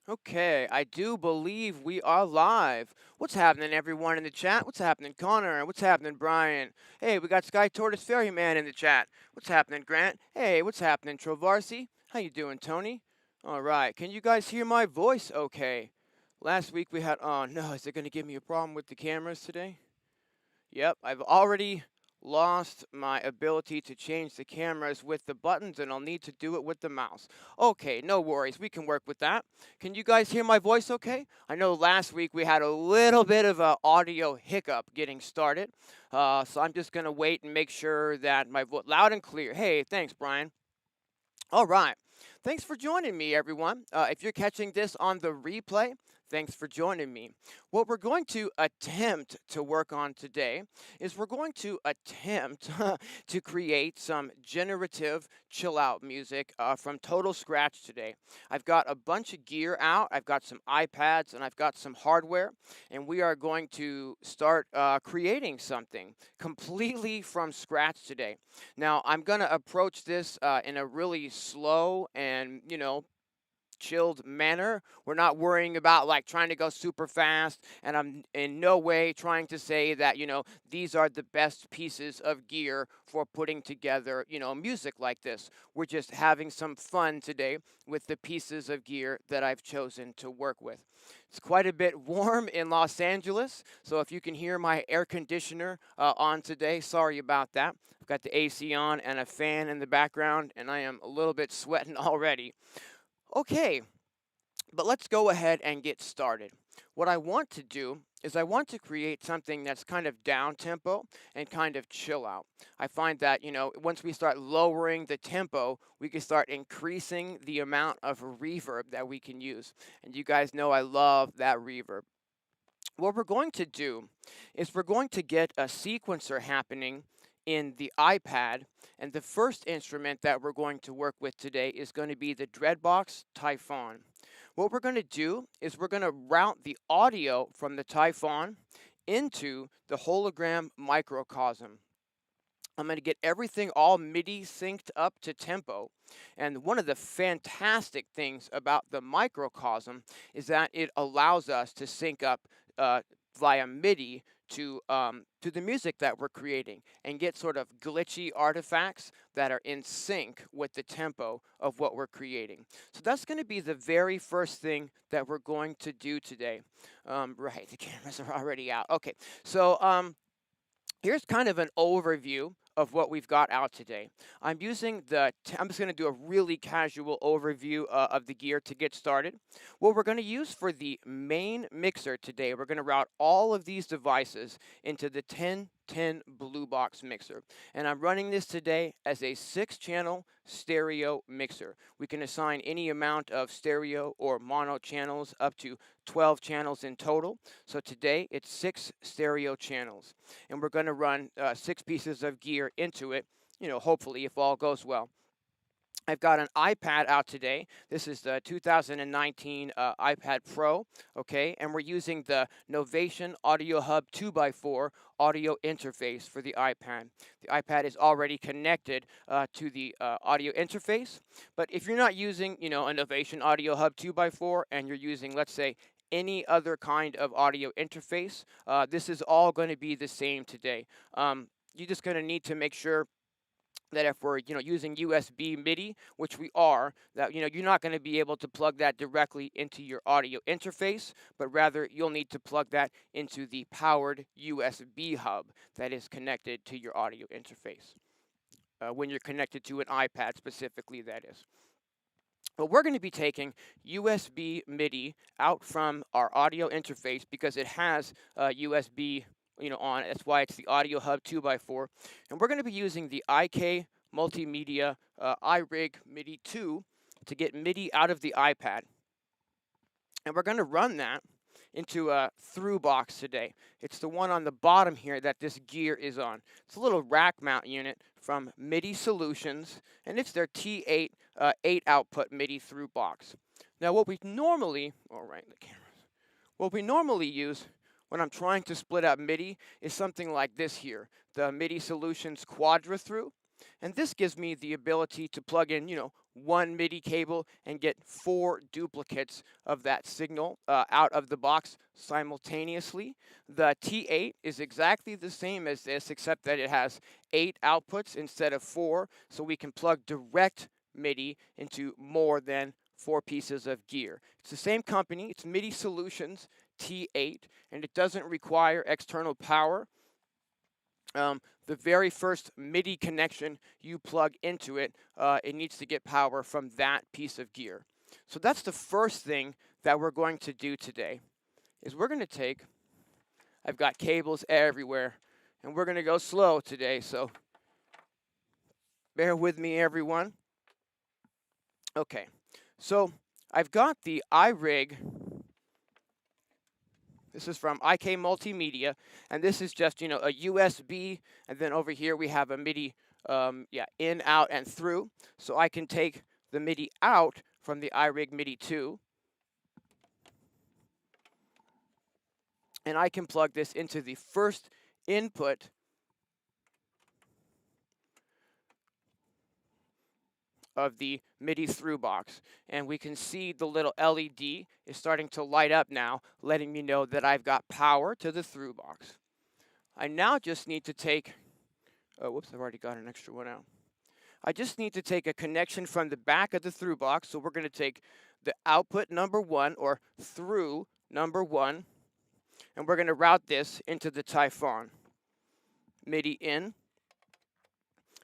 Okay, I do believe we are live. What's happening, everyone in the chat? What's happening, Connor? What's happening, Brian? Hey, we got Sky Tortoise Ferryman in the chat. What's happening, Grant? Hey, what's happening, Trovarsi? How you doing, Tony? All right, can you guys hear my voice okay? Last week we had, oh no, is it going to give me a problem with the cameras today? Yep, I've already lost my ability to change the cameras with the buttons, and I'll need to do it with the mouse. Okay, no worries, we can work with that. Can you guys hear my voice okay? I know last week we had a little bit of a audio hiccup getting started, so I'm just gonna wait and make sure that my voice loud and clear. Hey, thanks, Brian. All right. Thanks for joining me, everyone. If you're catching this on the replay, thanks for joining me. What we're going to attempt to work on today is we're going to attempt to create some generative chill out music from total scratch today. I've got a bunch of gear out, I've got some iPads, and I've got some hardware, and we are going to start creating something completely from scratch today. Now, I'm going to approach this in a really slow and, chilled manner. We're not worrying about like trying to go super fast, and I'm in no way trying to say that, these are the best pieces of gear for putting together, music like this. We're just having some fun today with the pieces of gear that I've chosen to work with. It's quite a bit warm in Los Angeles, so if you can hear my air conditioner on today, sorry about that. I've got the AC on and a fan in the background, and I am a little bit sweating already. Okay, but let's go ahead and get started. What I want to do is I want to create something that's kind of down tempo and kind of chill out. I find that, once we start lowering the tempo, we can start increasing the amount of reverb that we can use. And you guys know I love that reverb. What we're going to do is we're going to get a sequencer happening in the iPad, and the first instrument that we're going to work with today is going to be the Dreadbox Typhon. What we're going to do is we're going to route the audio from the Typhon into the hologram microcosm. I'm going to get everything all MIDI synced up to tempo. And one of the fantastic things about the microcosm is that it allows us to sync up via MIDI to the music that we're creating and get sort of glitchy artifacts that are in sync with the tempo of what we're creating. So that's going to be the very first thing that we're going to do today. Right, the cameras are already out. Okay, so here's kind of an overview of what we've got out today. I'm using I'm just going to do a really casual overview of the gear to get started. What we're going to use for the main mixer today, we're going to route all of these devices into the 1010 Blue Box mixer. And I'm running this today as a 6-channel stereo mixer. We can assign any amount of stereo or mono channels up to 12 channels in total. So today it's 6 stereo channels, and we're going to run 6 pieces of gear into it, hopefully if all goes well. I've got an iPad out today. This is the 2019 iPad Pro, okay? And we're using the Novation Audio Hub 2x4 audio interface for the iPad. The iPad is already connected to the audio interface, but if you're not using, a Novation Audio Hub 2x4 and you're using, let's say, any other kind of audio interface, this is all going to be the same today. You're just going to need to make sure that if we're using USB MIDI, which we are, that you're not going to be able to plug that directly into your audio interface, but rather you'll need to plug that into the powered USB hub that is connected to your audio interface. When you're connected to an iPad specifically, that is. But we're going to be taking USB MIDI out from our audio interface because it has USB on. That's why it's the Audio Hub 2x4. And we're going to be using the IK Multimedia iRig MIDI 2 to get MIDI out of the iPad. And we're going to run that into a through box today. It's the one on the bottom here that this gear is on. It's a little rack mount unit from MIDI Solutions, and it's their T8 8 output MIDI through box. Now what we normally, what we normally use when I'm trying to split up MIDI is something like this here, the MIDI Solutions Quadra Through. And this gives me the ability to plug in, one MIDI cable and get 4 duplicates of that signal out of the box simultaneously. The T8 is exactly the same as this, except that it has 8 outputs instead of 4, so we can plug direct MIDI into more than 4 pieces of gear. It's the same company, it's MIDI Solutions T8, and it doesn't require external power. The very first MIDI connection you plug into it, it needs to get power from that piece of gear. So that's the first thing that we're going to do today, is we're going to take, I've got cables everywhere, and we're going to go slow today, so bear with me, everyone. Okay, so I've got the iRig. This is from IK Multimedia, and this is just, a USB, and then over here we have a MIDI, in, out, and through. So I can take the MIDI out from the iRig MIDI 2, and I can plug this into the first input of the MIDI through box, and we can see the little LED is starting to light up now, letting me know that I've got power to the through box. I now just need to take, oh, whoops, I've already got an extra one out. I just need to take a connection from the back of the through box, so we're going to take the output number 1, or through number 1, and we're going to route this into the Typhon. MIDI in.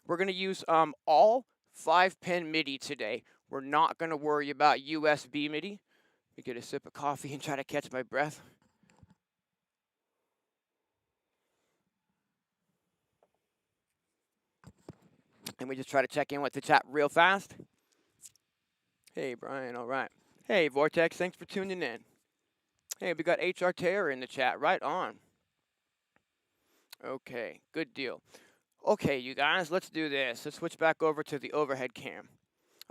We're going to use all 5-pin MIDI today. We're not going to worry about USB MIDI. Let me get a sip of coffee and try to catch my breath. And we just try to check in with the chat real fast. Hey, Brian, all right. Hey, Vortex, thanks for tuning in. Hey, we got HR Terror in the chat, right on. Okay, good deal. Okay, you guys, let's do this. Let's switch back over to the overhead cam.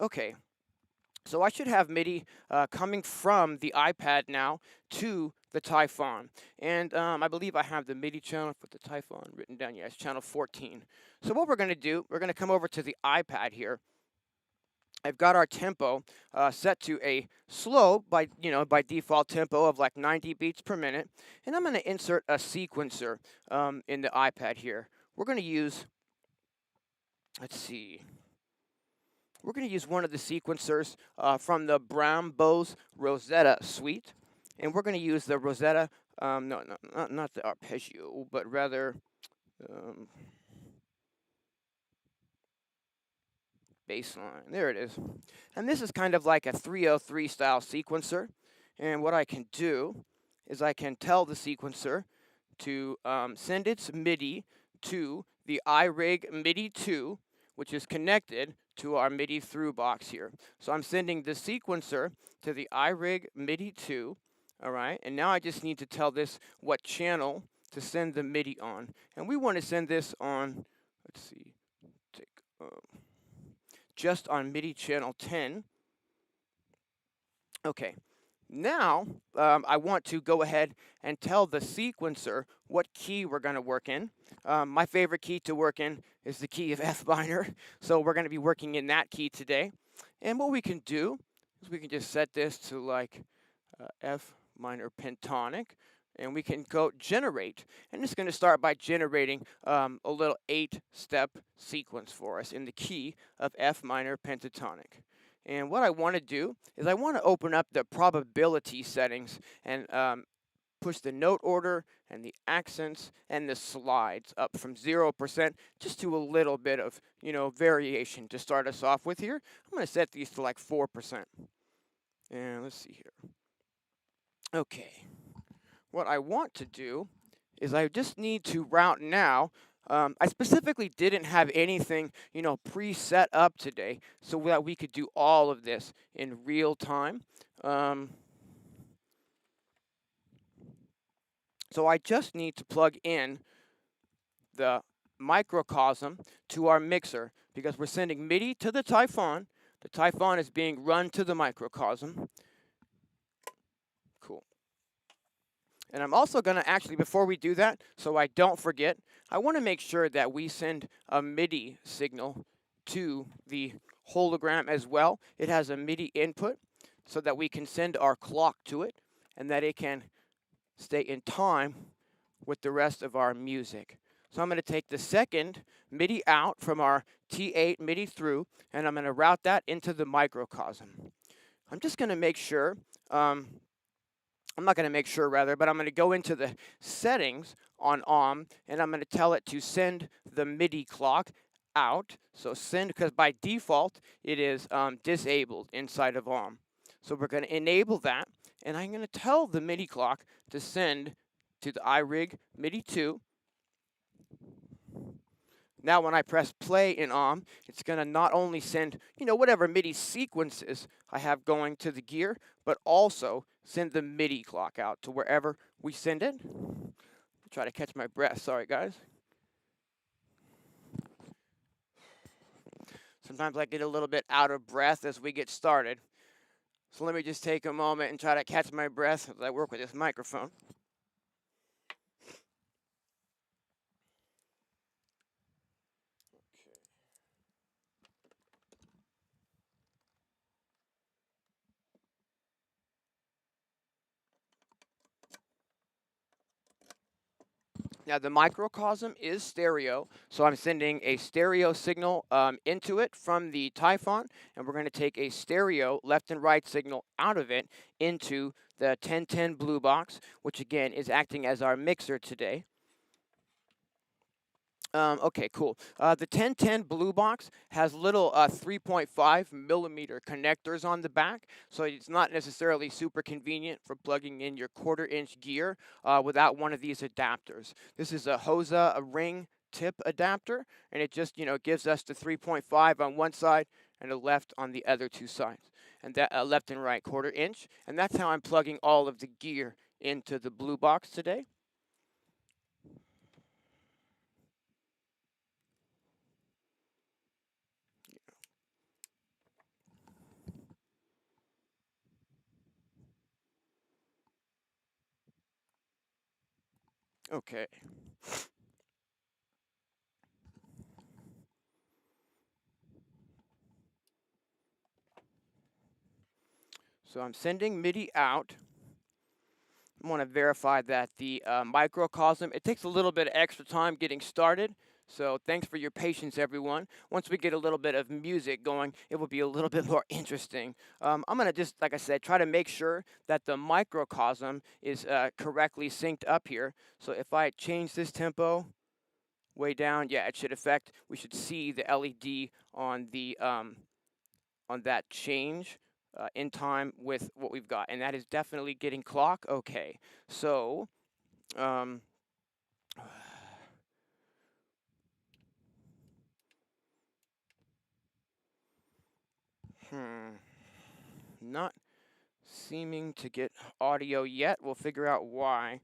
Okay, so I should have MIDI coming from the iPad now to the Typhon. And I believe I have the MIDI channel for the Typhon written down. Yeah, it's channel 14. So what we're going to do, we're going to come over to the iPad here. I've got our tempo set to a slow by default tempo of like 90 beats per minute, and I'm going to insert a sequencer in the iPad here. We're going to use, let's see, we're going to use one of the sequencers from the Brown Bose Rosetta suite, and we're going to use the Rosetta, not the arpeggio, but rather baseline. There it is. And this is kind of like a 303 style sequencer. And what I can do is I can tell the sequencer to send its MIDI to the iRig MIDI 2, which is connected to our MIDI through box here. So I'm sending the sequencer to the iRig MIDI 2, all right? And now I just need to tell this what channel to send the MIDI on. And we want to send this on, let's see, just on MIDI channel 10. Okay, now I want to go ahead and tell the sequencer what key we're going to work in. My favorite key to work in is the key of F minor, so we're going to be working in that key today. And what we can do is we can just set this to like F minor pentatonic, and we can go generate. And it's going to start by generating a little 8-step sequence for us in the key of F minor pentatonic. And what I want to do is I want to open up the probability settings and push the note order and the accents and the slides up from 0% just to a little bit of, variation to start us off with here. I'm going to set these to like 4%. And let's see here. Okay. What I want to do is I just need to route now. I specifically didn't have anything, preset up today so that we could do all of this in real time. So I just need to plug in the microcosm to our mixer because we're sending MIDI to the Typhon. The Typhon is being run to the microcosm. Cool. And I'm also going to actually, before we do that, so I don't forget, I want to make sure that we send a MIDI signal to the hologram as well. It has a MIDI input so that we can send our clock to it and that it can stay in time with the rest of our music. So I'm going to take the second MIDI out from our T8 MIDI through, and I'm going to route that into the microcosm. I'm just going to make sure, I'm not going to make sure rather, but I'm going to go into the settings on OM, and I'm going to tell it to send the MIDI clock out. So send, because by default, it is disabled inside of OM. So we're going to enable that, and I'm going to tell the MIDI clock to send to the iRig MIDI 2. Now when I press play in OM, it's going to not only send, whatever MIDI sequences I have going to the gear, but also send the MIDI clock out to wherever we send it. Try to catch my breath, sorry guys. Sometimes I get a little bit out of breath as we get started. So let me just take a moment and try to catch my breath as I work with this microphone. Now the microcosm is stereo, so I'm sending a stereo signal into it from the Typhon, and we're going to take a stereo left and right signal out of it into the 1010 blue box, which again is acting as our mixer today. Okay, cool. The 1010 blue box has little 3.5 millimeter connectors on the back, so it's not necessarily super convenient for plugging in your 1/4 inch gear without one of these adapters. This is a HOSA, a ring tip adapter, and it just, gives us the 3.5 on one side and a left on the other two sides, and that left and right 1/4 inch, and that's how I'm plugging all of the gear into the blue box today. Okay. So I'm sending MIDI out. I want to verify that the microcosm, it takes a little bit of extra time getting started. So thanks for your patience, everyone. Once we get a little bit of music going, it will be a little bit more interesting. I'm going to just, like I said, try to make sure that the microcosm is correctly synced up here. So if I change this tempo way down, yeah, it should affect, we should see the LED on the on that change in time with what we've got, and that is definitely getting clock. Okay, so um, not seeming to get audio yet. We'll figure out why.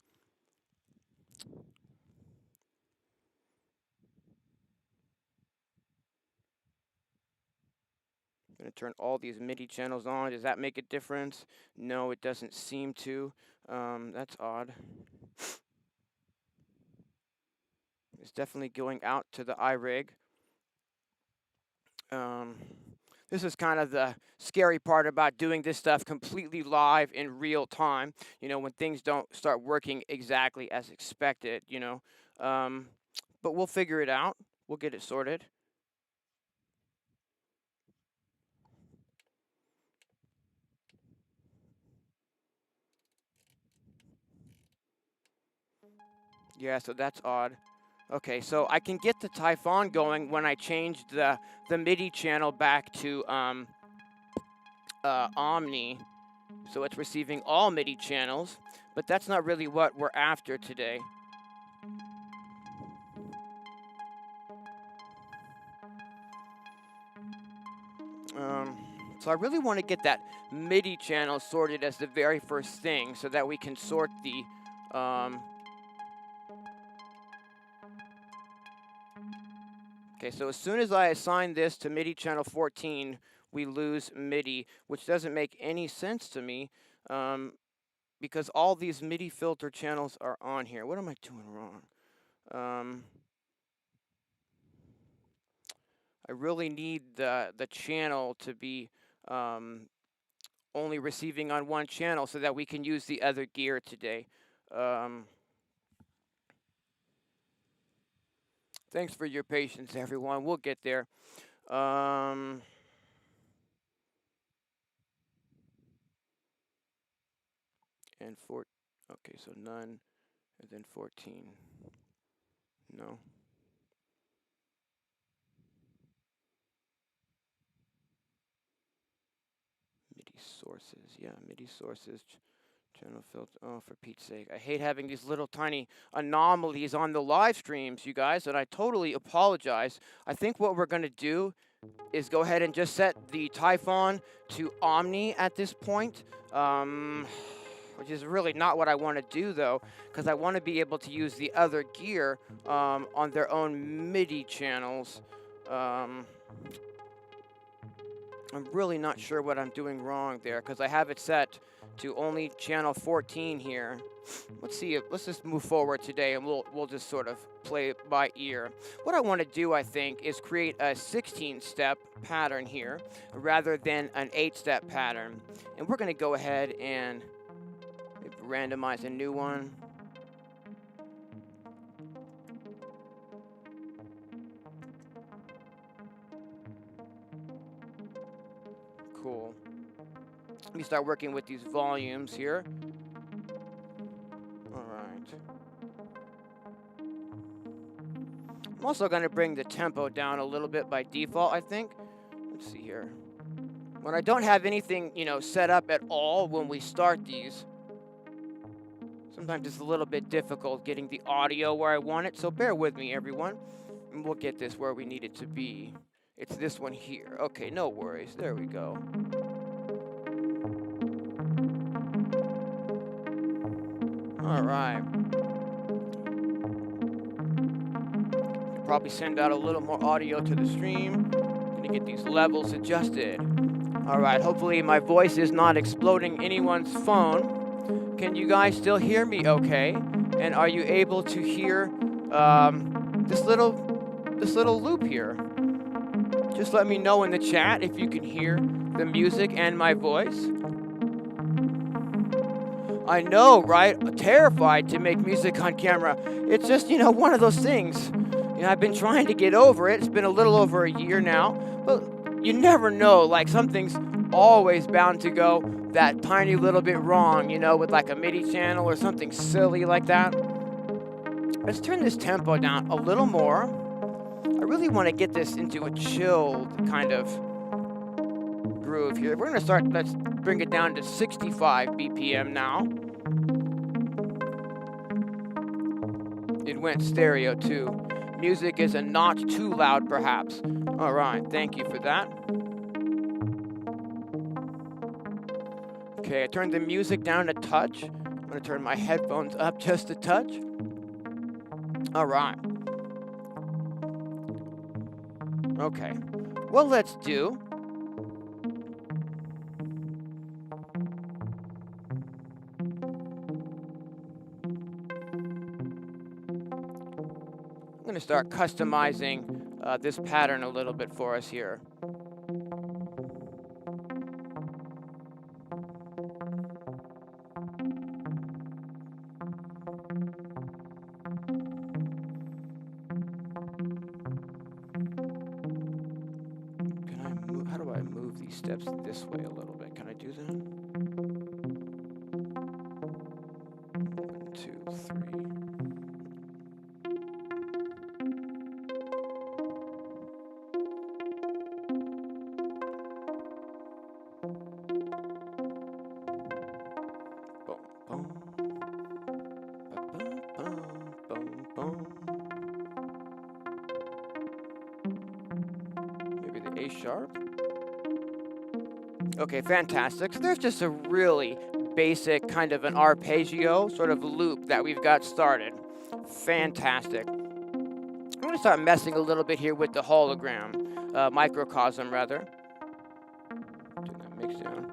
I'm going to turn all these MIDI channels on. Does that make a difference? No, it doesn't seem to. That's odd. It's definitely going out to the iRig. This is kind of the scary part about doing this stuff completely live in real time, when things don't start working exactly as expected, But we'll figure it out. We'll get it sorted. Yeah, so that's odd. Okay, so I can get the Typhon going when I change the MIDI channel back to Omni, so it's receiving all MIDI channels, but that's not really what we're after today. So I really want to get that MIDI channel sorted as the very first thing so that we can sort the okay, so as soon as I assign this to MIDI channel 14, we lose MIDI, which doesn't make any sense to me because all these MIDI filter channels are on here. What am I doing wrong? I really need the channel to be only receiving on one channel so that we can use the other gear today. Um, Thanks for your patience, everyone. We'll get there. Um, and four. Okay, so none, and then 14. No. MIDI sources. Yeah, MIDI sources. Channel filter. Oh, for Pete's sake. I hate having these little tiny anomalies on the live streams, you guys, and I totally apologize. I think what we're going to do is go ahead and just set the Typhon to Omni at this point, which is really not what I want to do, though, because I want to be able to use the other gear on their own MIDI channels. I'm really not sure what I'm doing wrong there, because I have it set to only channel 14 here. Let's see. Let's just move forward today, and we'll just sort of play it by ear. What I want to do, I think, is create a 16-step pattern here, rather than an 8-step pattern. And we're going to go ahead and maybe randomize a new one. Cool. Let me start working with these volumes here. All right. I'm also going to bring the tempo down a little bit by default, I think. Let's see here. When I don't have anything, set up at all when we start these, sometimes it's a little bit difficult getting the audio where I want it, so bear with me, everyone, and we'll get this where we need it to be. It's this one here. Okay, no worries. There we go. All right. Probably send out a little more audio to the stream. Gonna get these levels adjusted. All right, hopefully my voice is not exploding anyone's phone. Can you guys still hear me okay? And are you able to hear this little loop here? Just let me know in the chat if you can hear the music and my voice. I know, right? Terrified to make music on camera. It's just, one of those things. I've been trying to get over it. It's been a little over a year now. But you never know. Like, something's always bound to go that tiny little bit wrong, with like a MIDI channel or something silly like that. Let's turn this tempo down a little more. I really want to get this into a chilled kind of groove here. We're going to start, let's bring it down to 65 BPM now. It went stereo too. Music is a notch too loud, perhaps. All right, thank you for that. Okay, I turned the music down a touch. I'm gonna turn my headphones up just a touch. All right. Okay, well, let's do. I'm gonna start customizing this pattern a little bit for us here. How do I move these steps this way a little bit? Can I do that? 1, 2, 3. Maybe the A sharp. Okay, fantastic. So there's just a really basic kind of an arpeggio sort of loop that we've got started. Fantastic. I'm going to start messing a little bit here with the hologram, microcosm rather. Turn that mix down.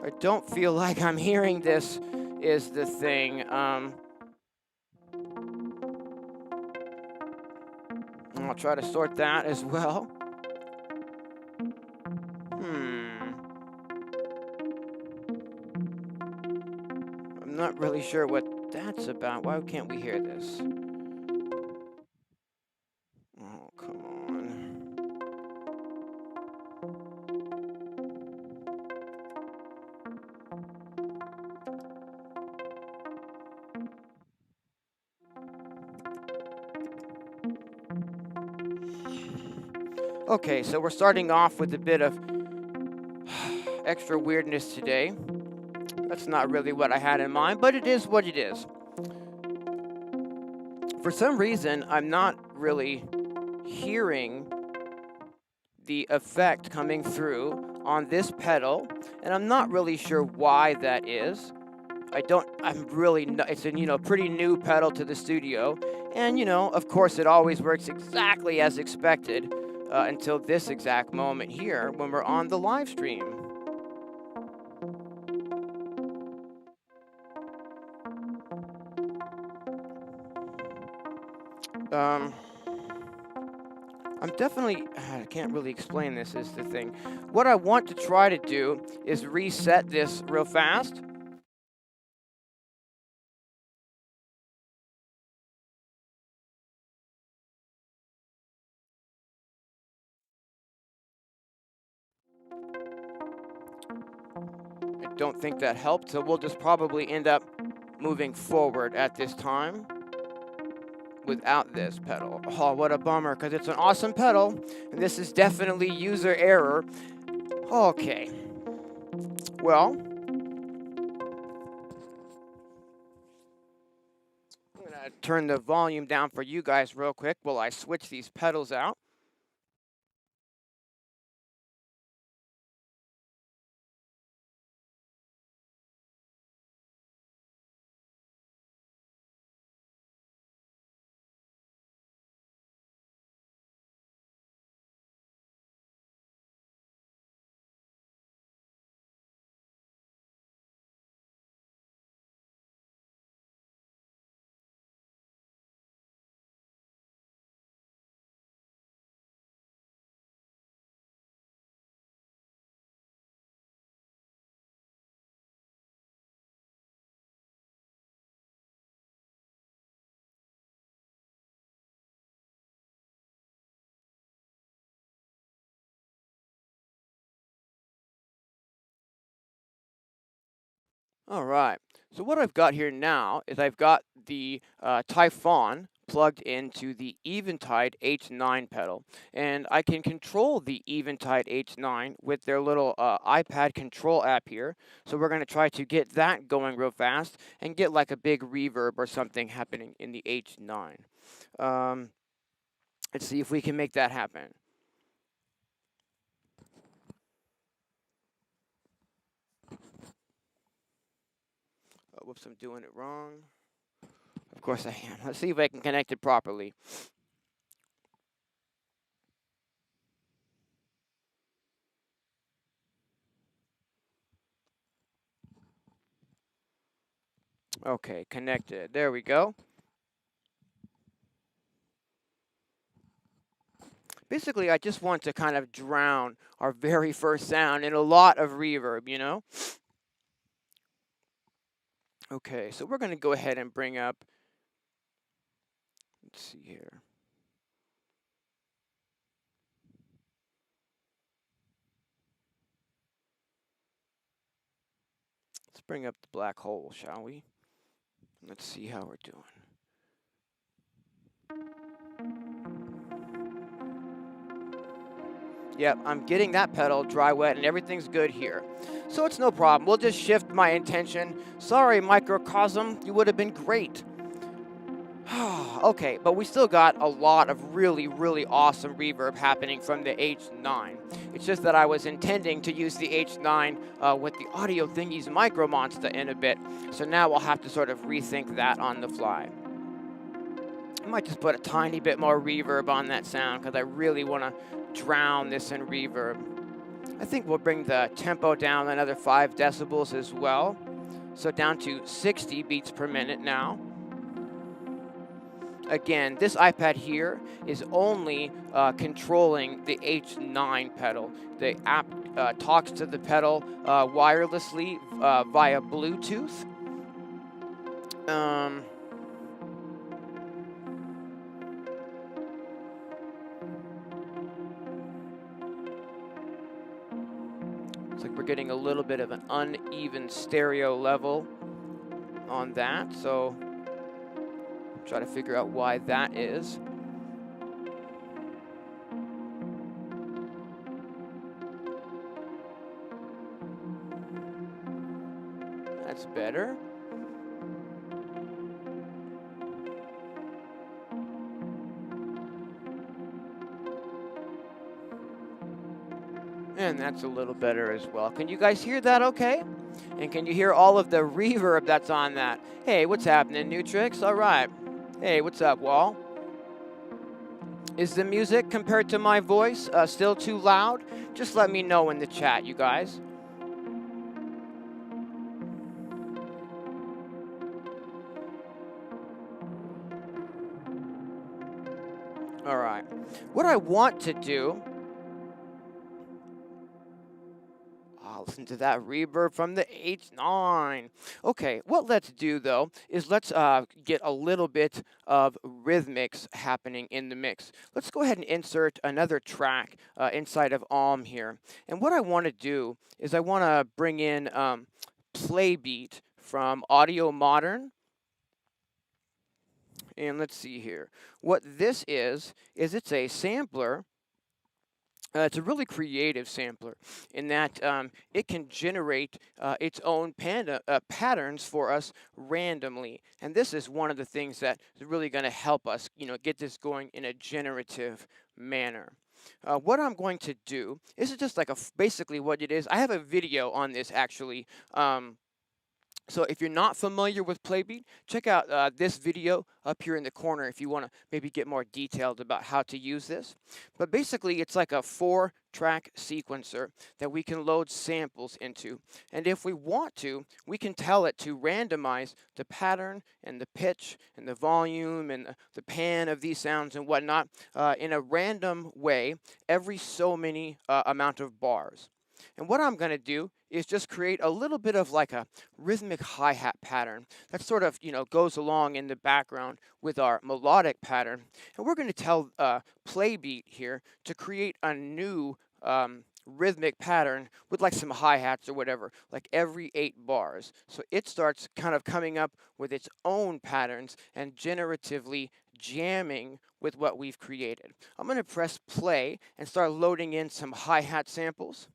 I don't feel like I'm hearing this is the thing. I'll try to sort that as well. I'm not really sure what that's about. Why can't we hear this? Oh, come on. Okay, so we're starting off with a bit of extra weirdness today. That's not really what I had in mind, but it is what it is. For some reason, I'm not really hearing the effect coming through on this pedal, and I'm not really sure why that is. It's a, pretty new pedal to the studio, and, of course it always works exactly as expected until this exact moment here when we're on the live stream. I can't really explain this is the thing. What I want to try to do is reset this real fast. I don't think that helped, so we'll just probably end up moving forward at this time without this pedal. Oh, what a bummer, because it's an awesome pedal, and this is definitely user error. Okay. Well, I'm going to turn the volume down for you guys real quick while I switch these pedals out. All right, so what I've got here now is I've got the Typhon plugged into the Eventide H9 pedal, and I can control the Eventide H9 with their little iPad control app here. So we're going to try to get that going real fast and get like a big reverb or something happening in the H9. Let's see if we can make that happen. Whoops, I'm doing it wrong. Of course I am. Let's see if I can connect it properly. Okay, connected. There we go. Basically, I just want to kind of drown our very first sound in a lot of reverb, you know? Okay, so we're going to go ahead and bring up, let's see here. Let's bring up the black hole, shall we? Let's see how we're doing. Yep, I'm getting that pedal dry wet and everything's good here. So it's no problem. We'll just shift my intention. Sorry, microcosm, you would have been great. Okay, but we still got a lot of really, really awesome reverb happening from the H9. It's just that I was intending to use the H9 with the Audio Thingies Micro Monster in a bit. So now we'll have to sort of rethink that on the fly. I might just put a tiny bit more reverb on that sound because I really want to drown this in reverb. I think we'll bring the tempo down another 5 decibels as well. So down to 60 beats per minute now. Again, this iPad here is only controlling the H9 pedal. The app talks to the pedal wirelessly via Bluetooth. Looks like we're getting a little bit of an uneven stereo level on that, so try to figure out why that is. That's better. And that's a little better as well. Can you guys hear that okay? And can you hear all of the reverb that's on that? Hey, what's happening, Nutrix? All right. Hey, what's up, Wall? Is the music compared to my voice still too loud? Just let me know in the chat, you guys. All right. What I want to do, listen to that reverb from the H9. Okay, what let's do though is let's get a little bit of rhythmics happening in the mix. Let's go ahead and insert another track inside of Alm here. And what I want to do is I want to bring in play beat from Audio Modern. And let's see here. What this is it's a sampler. It's a really creative sampler in that it can generate its own patterns for us randomly. And this is one of the things that is really going to help us, get this going in a generative manner. What I'm going to do, this is just like basically what it is. I have a video on this actually. So if you're not familiar with Playbeat, check out this video up here in the corner if you want to maybe get more detailed about how to use this. But basically, it's like a 4-track sequencer that we can load samples into. And if we want to, we can tell it to randomize the pattern and the pitch and the volume and the pan of these sounds and whatnot in a random way every so many amount of bars. And what I'm going to do is just create a little bit of like a rhythmic hi-hat pattern that sort of, goes along in the background with our melodic pattern. And we're going to tell Playbeat here to create a new rhythmic pattern with like some hi-hats or whatever, like every 8 bars. So it starts kind of coming up with its own patterns and generatively jamming with what we've created. I'm going to press play and start loading in some hi-hat samples.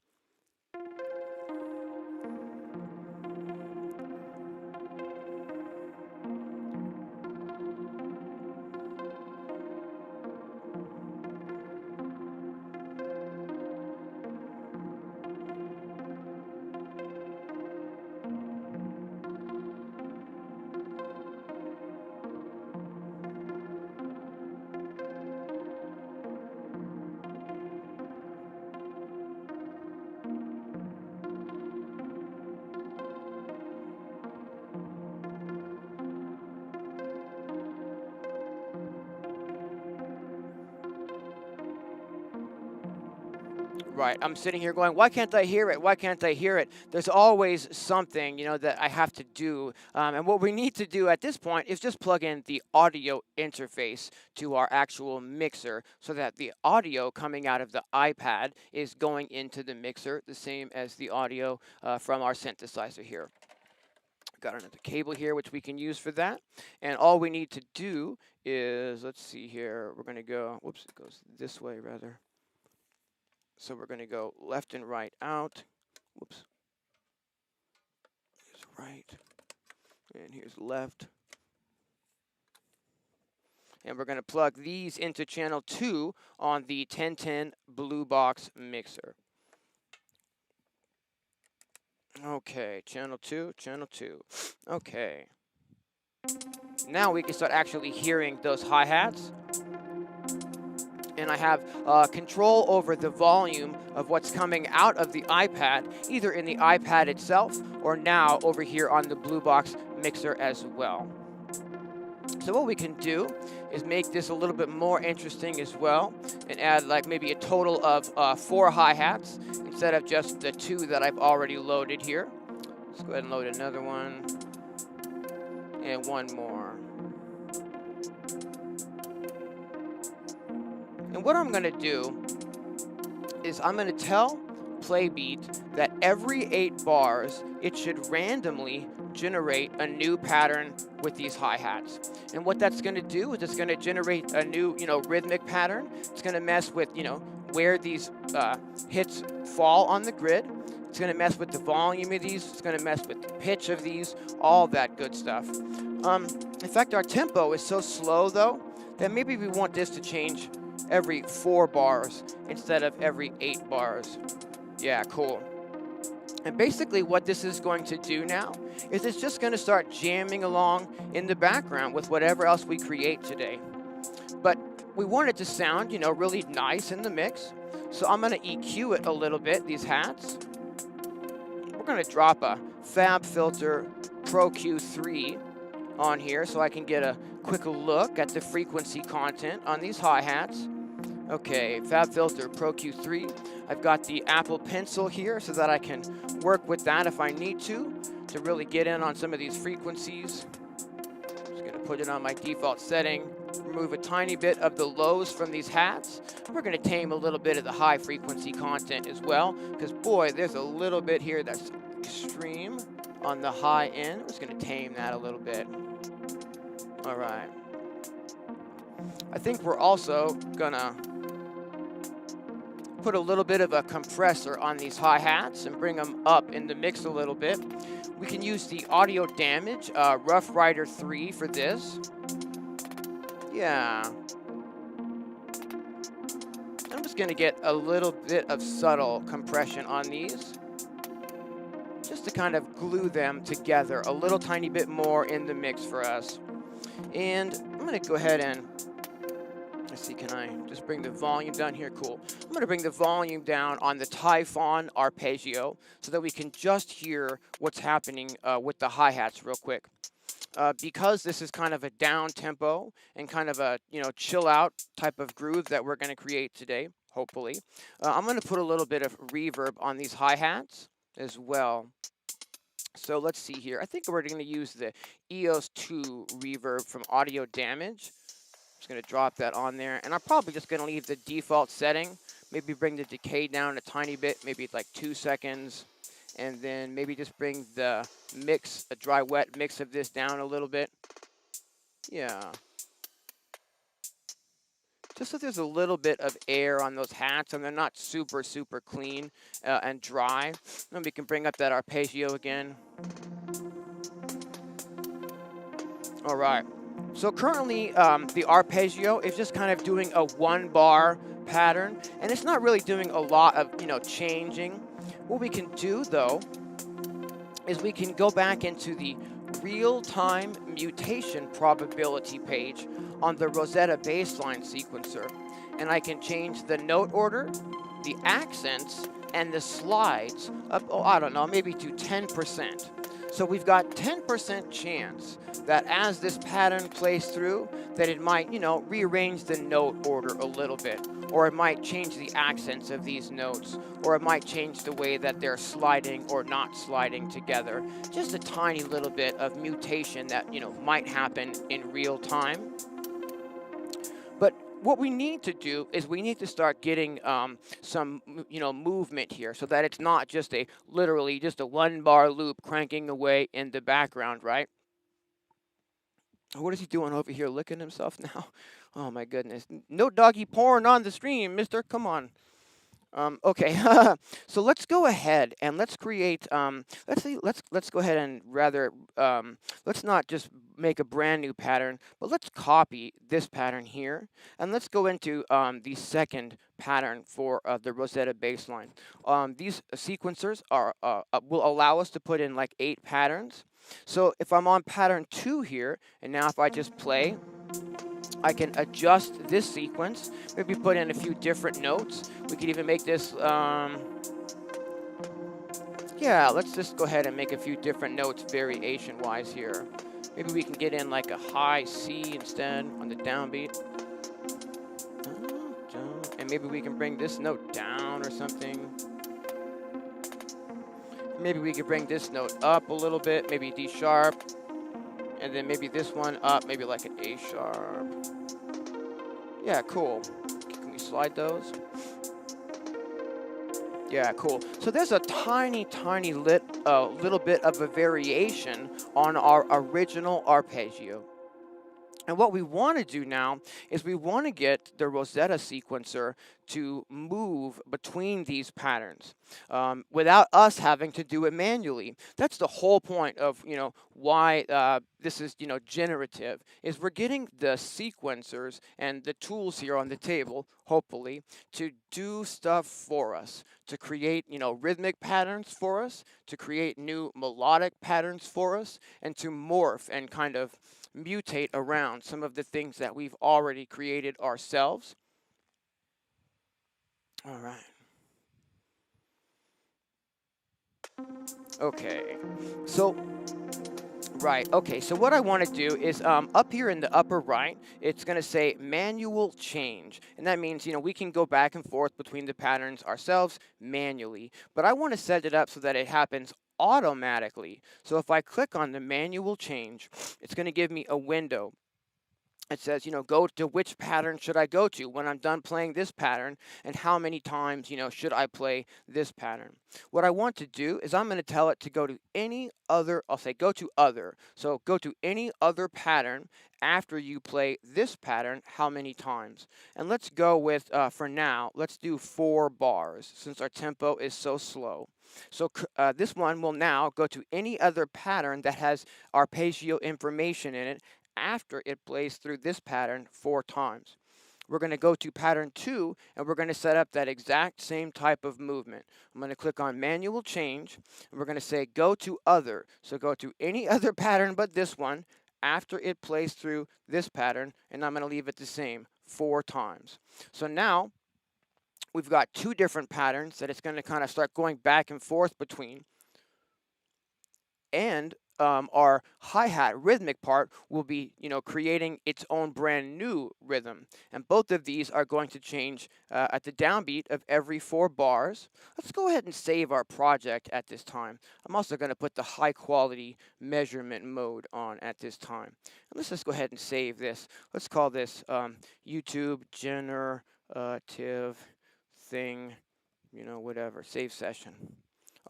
Right, I'm sitting here going, why can't I hear it? Why can't I hear it? There's always something, that I have to do. And what we need to do at this point is just plug in the audio interface to our actual mixer so that the audio coming out of the iPad is going into the mixer, the same as the audio from our synthesizer here. Got another cable here, which we can use for that. And all we need to do is, let's see here, we're going to go, whoops, it goes this way rather. So we're going to go left and right out. Whoops. Here's right. And here's left. And we're going to plug these into channel 2 on the 1010 Blue Box mixer. Okay, channel 2, channel 2. Okay. Now we can start actually hearing those hi-hats. and I have control over the volume of what's coming out of the iPad, either in the iPad itself or now over here on the Blue Box mixer as well. So what we can do is make this a little bit more interesting as well and add like maybe a total of 4 hi-hats instead of just the 2 that I've already loaded here. Let's go ahead and load another one and one more. And what I'm going to do is I'm going to tell Playbeat that every 8 bars it should randomly generate a new pattern with these hi-hats. And what that's going to do is it's going to generate a new, rhythmic pattern. It's going to mess with, where these hits fall on the grid. It's going to mess with the volume of these. It's going to mess with the pitch of these, all that good stuff. In fact, our tempo is so slow, though, that maybe we want this to change every 4 bars instead of every 8 bars. Yeah, cool. And basically what this is going to do now is it's just going to start jamming along in the background with whatever else we create today. But we want it to sound, really nice in the mix. So I'm going to EQ it a little bit, these hats. We're going to drop a FabFilter Pro Q3 on here so I can get a quick look at the frequency content on these hi-hats. Okay, FabFilter Pro Q3. I've got the Apple Pencil here so that I can work with that if I need to really get in on some of these frequencies. Just gonna put it on my default setting, remove a tiny bit of the lows from these hats. We're gonna tame a little bit of the high frequency content as well, because boy, there's a little bit here that's extreme on the high end. I'm just gonna tame that a little bit. All right. I think we're also gonna put a little bit of a compressor on these hi-hats and bring them up in the mix a little bit. We can use the Audio Damage Rough Rider 3 for this. Yeah. I'm just gonna get a little bit of subtle compression on these, just to kind of glue them together a little tiny bit more in the mix for us. And I'm gonna go ahead and, let's see, can I just bring the volume down here? Cool. I'm going to bring the volume down on the Typhon arpeggio so that we can just hear what's happening with the hi-hats real quick. Because this is kind of a down tempo and kind of a, chill out type of groove that we're going to create today, hopefully. I'm going to put a little bit of reverb on these hi-hats as well. So let's see here. I think we're going to use the EOS 2 reverb from Audio Damage. Just going to drop that on there, and I'm probably just going to leave the default setting, maybe bring the decay down a tiny bit, maybe it's like 2 seconds, and then maybe just bring the mix, a dry wet mix of this down a little bit. Yeah. Just so there's a little bit of air on those hats and they're not super, super clean and dry. Then we can bring up that arpeggio again. All right. So currently, the arpeggio is just kind of doing a 1-bar pattern, and it's not really doing a lot of, changing. What we can do, though, is we can go back into the real-time mutation probability page on the Rosetta baseline sequencer, and I can change the note order, the accents, and the slides up, I don't know, maybe to 10%. So we've got 10% chance that as this pattern plays through, that it might, rearrange the note order a little bit, or it might change the accents of these notes, or it might change the way that they're sliding or not sliding together. Just a tiny little bit of mutation that, might happen in real time. But what we need to do is we need to start getting some, movement here so that it's not just literally just a 1-bar loop cranking away in the background, right? What is he doing over here, licking himself now? Oh my goodness. No doggy porn on the stream, mister. Come on. Okay, so let's go ahead and let's create, let's go ahead and rather, let's not just make a brand new pattern, but let's copy this pattern here, and let's go into the second pattern for the Rosetta baseline. These sequencers will allow us to put in like 8 patterns. So if I'm on pattern 2 here, and now if I just play, I can adjust this sequence, maybe put in a few different notes. We could even make this, yeah, let's just go ahead and make a few different notes variation-wise here. Maybe we can get in like a high C instead on the downbeat. And maybe we can bring this note down or something. Maybe we could bring this note up a little bit, maybe D sharp. And then maybe this one up, maybe like an A sharp. Yeah, cool. Can we slide those? Yeah, cool. So there's a tiny little bit of a variation on our original arpeggio. And what we want to do now is we want to get the Rosetta sequencer to move between these patterns without us having to do it manually. That's the whole point of, why this is, generative, is we're getting the sequencers and the tools here on the table, hopefully, to do stuff for us, to create, rhythmic patterns for us, to create new melodic patterns for us, and to morph and kind of mutate around some of the things that we've already created ourselves. All right. Okay. So, right. Okay. So what I want to do is up here in the upper right, it's going to say manual change. And that means, we can go back and forth between the patterns ourselves manually. But I want to set it up so that it happens automatically. So if I click on the manual change, it's going to give me a window. It says, go to which pattern should I go to when I'm done playing this pattern, and how many times, should I play this pattern. What I want to do is I'm going to tell it to go to any other, I'll say go to other. So go to any other pattern after you play this pattern, how many times. And let's go with, for now, let's do 4 bars since our tempo is so slow. So this one will now go to any other pattern that has arpeggio information in it after it plays through this pattern 4 times. We're going to go to pattern 2, and we're going to set up that exact same type of movement. I'm going to click on manual change, and we're going to say go to other. So go to any other pattern but this one after it plays through this pattern, and I'm going to leave it the same 4 times. So now we've got 2 different patterns that it's going to kind of start going back and forth between. And our hi-hat rhythmic part will be, creating its own brand new rhythm. And both of these are going to change at the downbeat of every 4 bars. Let's go ahead and save our project at this time. I'm also going to put the high quality measurement mode on at this time. And let's just go ahead and save this. Let's call this YouTube generative thing, whatever, save session.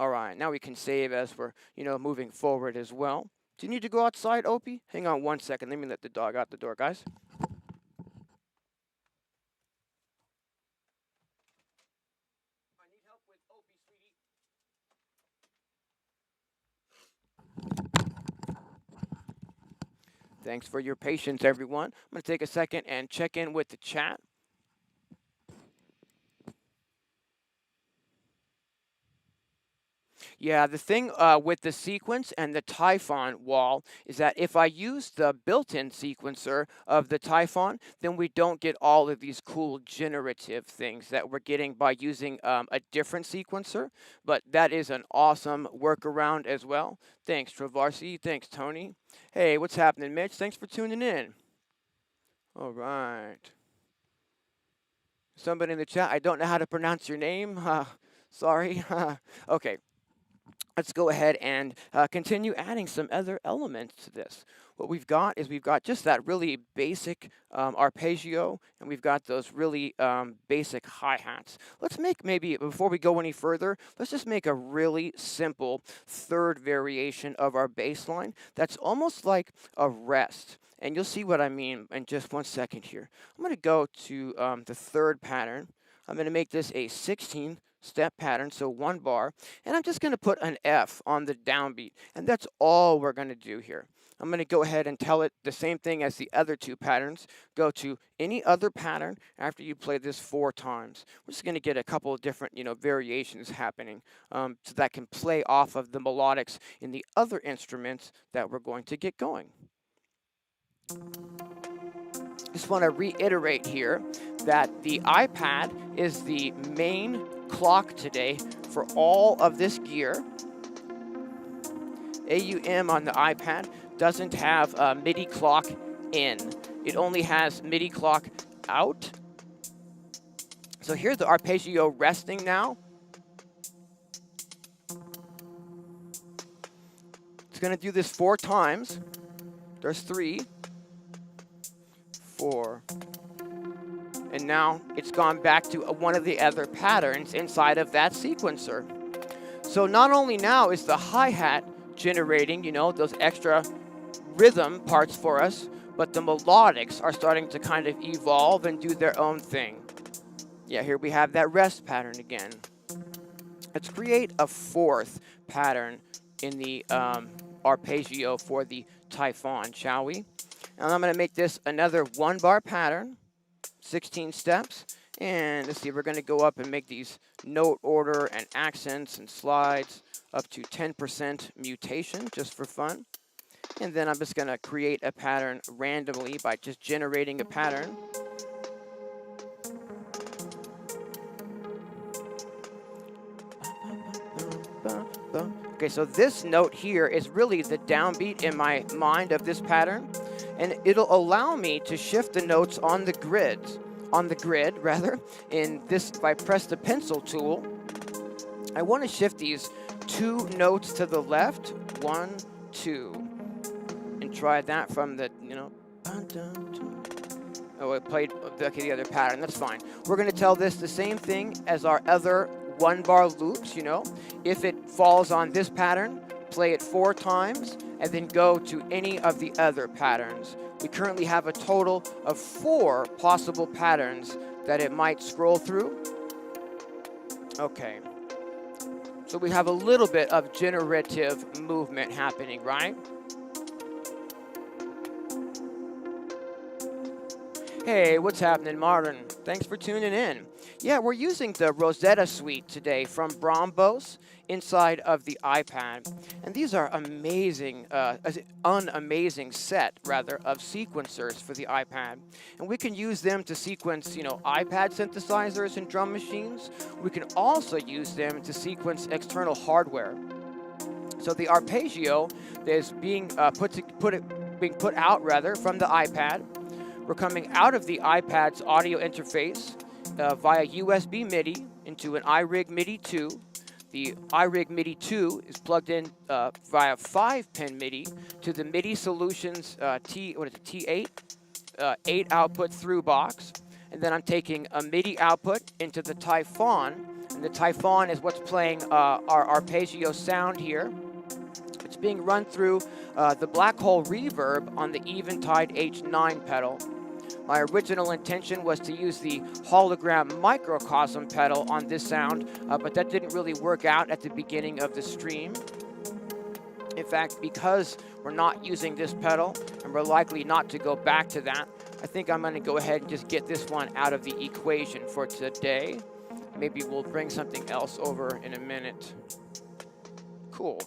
All right, now we can save as we're, moving forward as well. Do you need to go outside, Opie? Hang on 1 second. Let me let the dog out the door, guys. I need help with Opie, sweetie. Thanks for your patience, everyone. I'm going to take a second and check in with the chat. Yeah, the thing with the sequence and the Typhon wall is that if I use the built-in sequencer of the Typhon, then we don't get all of these cool generative things that we're getting by using a different sequencer. But that is an awesome workaround as well. Thanks, Travarsi. Thanks, Tony. Hey, what's happening, Mitch? Thanks for tuning in. All right. Somebody in the chat, I don't know how to pronounce your name. Sorry. Okay. Let's go ahead and continue adding some other elements to this. What we've got is we've got just that really basic arpeggio, and we've got those really basic hi-hats. Let's make maybe, before we go any further, let's just make a really simple third variation of our bass line that's almost like a rest. And you'll see what I mean in just 1 second here. I'm going to go to the third pattern. I'm going to make this a 16-step pattern, so 1 bar, and I'm just going to put an F on the downbeat, and that's all we're going to do here. I'm going to go ahead and tell it the same thing as the other 2 patterns. Go to any other pattern after you play this 4 times. We're just going to get a couple of different, variations happening so that can play off of the melodics in the other instruments that we're going to get going. Just want to reiterate here that the iPad is the main clock today for all of this gear. AUM on the iPad doesn't have a MIDI clock in. It only has MIDI clock out. So here's the arpeggio resting now. It's going to do this 4 times. There's 3, 4. And now it's gone back to one of the other patterns inside of that sequencer. So not only now is the hi-hat generating, you know, those extra rhythm parts for us, but the melodics are starting to kind of evolve and do their own thing. Yeah, here we have that rest pattern again. Let's create a 4th pattern in the arpeggio for the Typhon, shall we? And I'm going to make this another 1-bar pattern, 16 steps. And let's see, we're going to go up and make these note order and accents and slides up to 10% mutation, just for fun. And then I'm just going to create a pattern randomly by just generating a pattern. Okay, so this note here is really the downbeat in my mind of this pattern, and it'll allow me to shift the notes on the grid, in this. If I press the pencil tool, I want to shift these 2 notes to the left, 1, 2, and try that from the, you know, oh, it played the other pattern. That's fine. We're going to tell this the same thing as our other 1-bar loops, you know. If it falls on this pattern, play it 4 times, and then go to any of the other patterns. We currently have a total of 4 possible patterns that it might scroll through. Okay. So we have a little bit of generative movement happening, right? Hey, what's happening, Martin? Thanks for tuning in. Yeah, we're using the Rosetta suite today from Brombos inside of the iPad. And these are amazing, an amazing set, rather, of sequencers for the iPad. And we can use them to sequence, you know, iPad synthesizers and drum machines. We can also use them to sequence external hardware. So the arpeggio is being put out, rather, from the iPad. We're coming out of the iPad's audio interface via USB MIDI into an iRig MIDI 2. The iRig MIDI 2 is plugged in via 5-pin MIDI to the MIDI Solutions T8 8 output through box. And then I'm taking a MIDI output into the Typhon. And the Typhon is what's playing our arpeggio sound here. It's being run through the black hole reverb on the Eventide H9 pedal. My original intention was to use the hologram microcosm pedal on this sound, but that didn't really work out at the beginning of the stream. In fact, because we're not using this pedal, and we're likely not to go back to that, I think I'm going to go ahead and just get this one out of the equation for today. Maybe we'll bring something else over in a minute. Cool.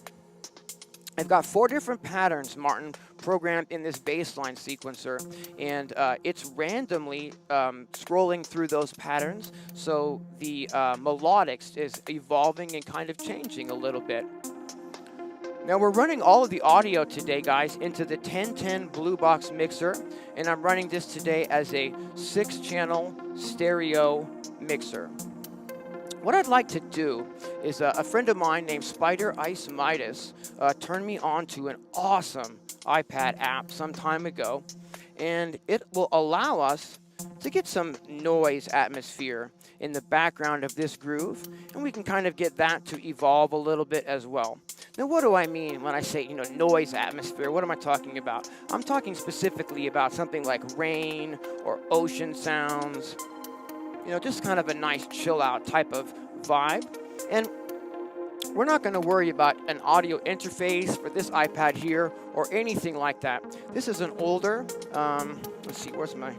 I've got 4 different patterns, Martin, programmed in this baseline sequencer, and it's randomly scrolling through those patterns, so the melodics is evolving and kind of changing a little bit. Now we're running all of the audio today, guys, into the 1010 Blue Box mixer, and I'm running this today as a 6-channel stereo mixer. What I'd like to do is a friend of mine named Spider Ice Midas turned me on to an awesome iPad app some time ago, and it will allow us to get some noise atmosphere in the background of this groove, and we can kind of get that to evolve a little bit as well. Now, what do I mean when I say, you know, noise atmosphere? What am I talking about? I'm talking specifically about something like rain or ocean sounds. You know, just kind of a nice chill out type of vibe. And we're not going to worry about an audio interface for this iPad here or anything like that. This is an older, let's see, where's my,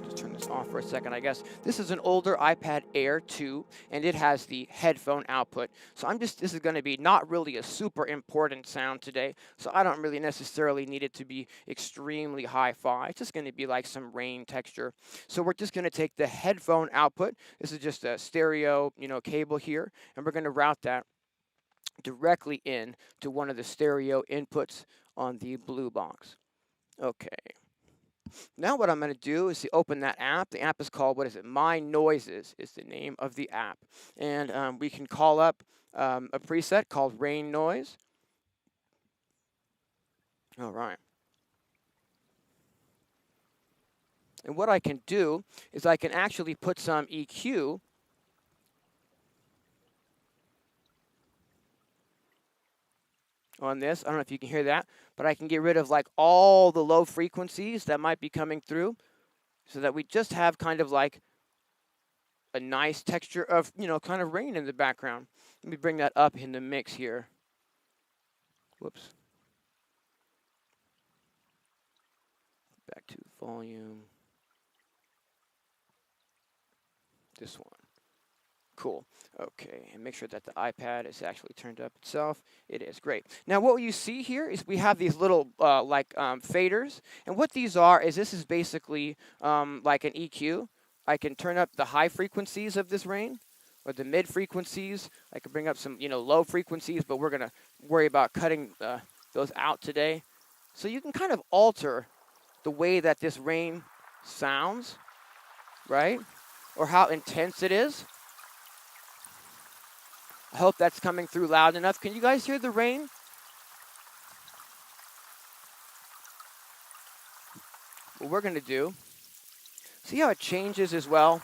just turn this off for a second, I guess. This is an older iPad Air 2, and it has the headphone output. So this is going to be not really a super important sound today, so I don't really necessarily need it to be extremely hi-fi. It's just going to be like some rain texture. So we're just going to take the headphone output. This is just a stereo, cable here, and we're going to route that directly in to one of the stereo inputs on the blue box. Okay. Now what I'm going to do is to open that app. The app is called, what is it? My Noises is the name of the app. And we can call up a preset called Rain Noise. All right. And what I can do is I can actually put some EQ on this. I don't know if you can hear that, but I can get rid of like all the low frequencies that might be coming through so that we just have kind of like a nice texture of, kind of rain in the background. Let me bring that up in the mix here. Whoops. Back to volume. This one. Cool. Okay, and make sure that the iPad is actually turned up itself. It is. Great. Now what you see here is we have these little faders, and what these are is this is basically like an EQ. I can turn up the high frequencies of this rain, or the mid frequencies. I can bring up some low frequencies, but we're gonna worry about cutting those out today. So you can kind of alter the way that this rain sounds, right? Or how intense it is. I hope that's coming through loud enough. Can you guys hear the rain? What we're going to do, see how it changes as well?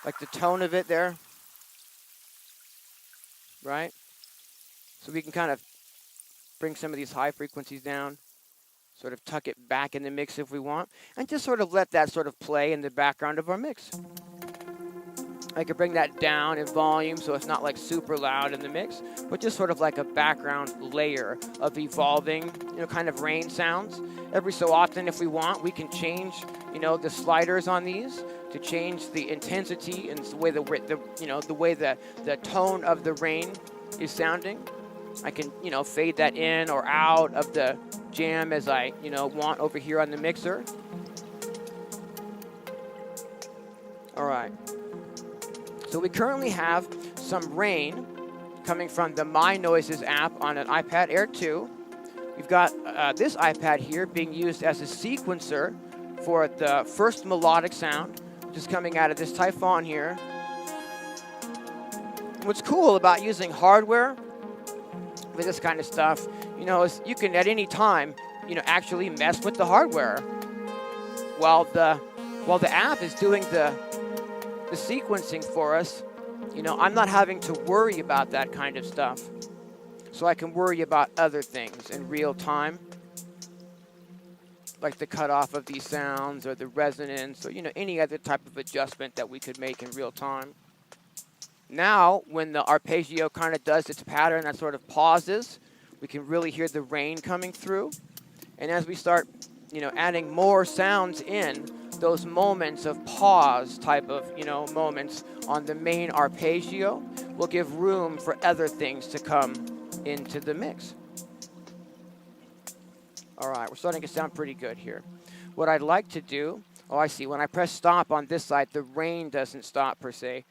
Like the tone of it there, right? So we can kind of bring some of these high frequencies down, sort of tuck it back in the mix if we want, and just sort of let that sort of play in the background of our mix. I could bring that down in volume so it's not like super loud in the mix, but just sort of like a background layer of evolving, kind of rain sounds. Every so often, if we want, we can change, the sliders on these to change the intensity and the way the way the tone of the rain is sounding. I can, fade that in or out of the jam as I, want over here on the mixer. All right. So we currently have some rain coming from the My Noises app on an iPad Air 2. We've got this iPad here being used as a sequencer for the first melodic sound, which is coming out of this Typhon here. What's cool about using hardware with this kind of stuff, is you can at any time, actually mess with the hardware while the app is doing the sequencing for us. I'm not having to worry about that kind of stuff. So I can worry about other things in real time, like the cutoff of these sounds or the resonance or, any other type of adjustment that we could make in real time. Now, when the arpeggio kind of does its pattern that sort of pauses, we can really hear the rain coming through. And as we start, adding more sounds in, those moments of pause type of, moments on the main arpeggio will give room for other things to come into the mix. All right, we're starting to sound pretty good here. What I'd like to do, I see, when I press stop on this side, the rain doesn't stop per se.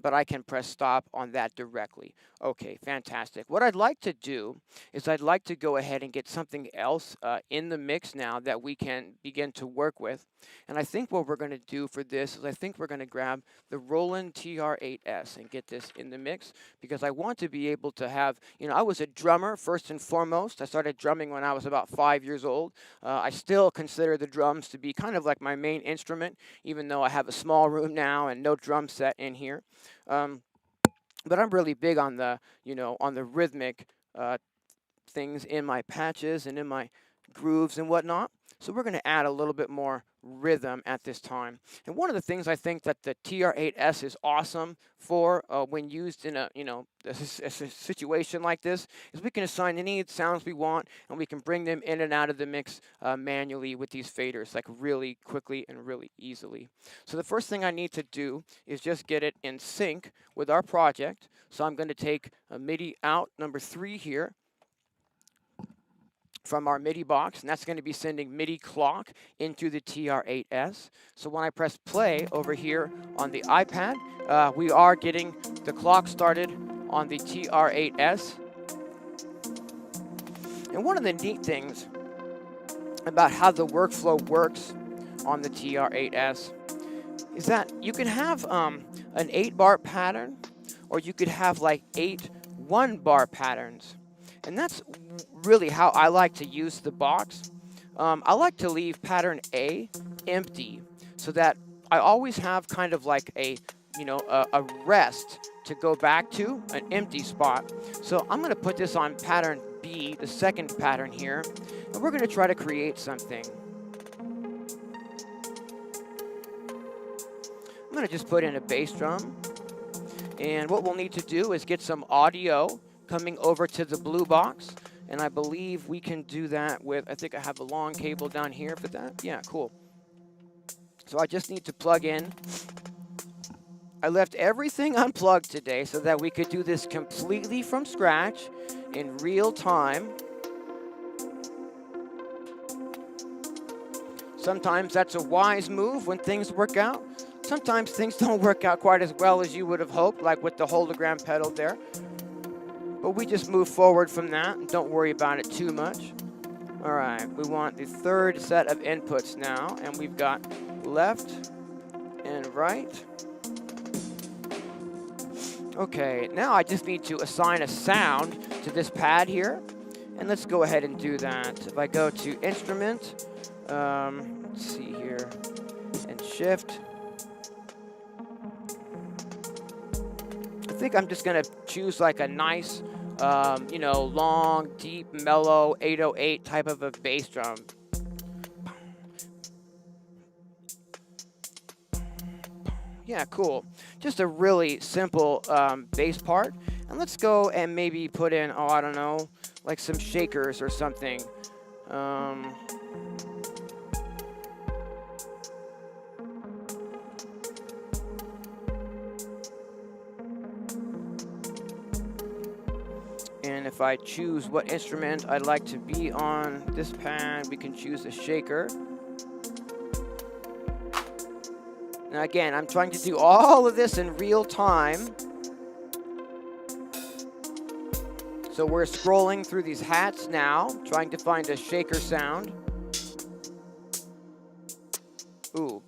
But I can press stop on that directly. Okay, fantastic. What I'd like to do is I'd like to go ahead and get something else in the mix now that we can begin to work with. And I think what we're going to do for this is I think we're going to grab the Roland TR8s and get this in the mix because I want to be able to have, I was a drummer first and foremost. I started drumming when I was about 5 years old. I still consider the drums to be kind of like my main instrument, even though I have a small room now and no drum set in here. But I'm really big on the, on the rhythmic things in my patches and in my grooves and whatnot. So we're going to add a little bit more rhythm at this time. And one of the things I think that the TR8s is awesome for when used in a a situation like this is we can assign any sounds we want and we can bring them in and out of the mix manually with these faders, like really quickly and really easily. So the first thing I need to do is just get it in sync with our project. So I'm going to take a MIDI out number 3 here from our MIDI box, and that's going to be sending MIDI clock into the TR8s. So when I press play over here on the iPad, we are getting the clock started on the TR8s. And one of the neat things about how the workflow works on the TR8s is that you can have an 8-bar pattern, or you could have like 8 1-bar patterns. And that's really how I like to use the box. I like to leave pattern A empty so that I always have kind of like a rest to go back to, an empty spot. So I'm going to put this on pattern B, the second pattern here, and we're going to try to create something. I'm going to just put in a bass drum, and what we'll need to do is get some audio coming over to the blue box, and I believe we can do that with, I think I have a long cable down here for that. Yeah, cool. So I just need to plug in. I left everything unplugged today so that we could do this completely from scratch in real time. Sometimes that's a wise move when things work out. Sometimes things don't work out quite as well as you would have hoped, like with the hologram pedal there. But we just move forward from that and don't worry about it too much. All right, we want the third set of inputs now, and we've got left and right. Okay, now I just need to assign a sound to this pad here, and let's go ahead and do that. If I go to Instrument, let's see here, and Shift. I think I'm just gonna choose like a nice, long, deep, mellow 808 type of a bass drum. Yeah, cool. Just a really simple bass part. And let's go and maybe put in, I don't know, like some shakers or something. And if I choose what instrument I'd like to be on this pad, we can choose a shaker. Now again, I'm trying to do all of this in real time. So we're scrolling through these hats now, trying to find a shaker sound. Ooh.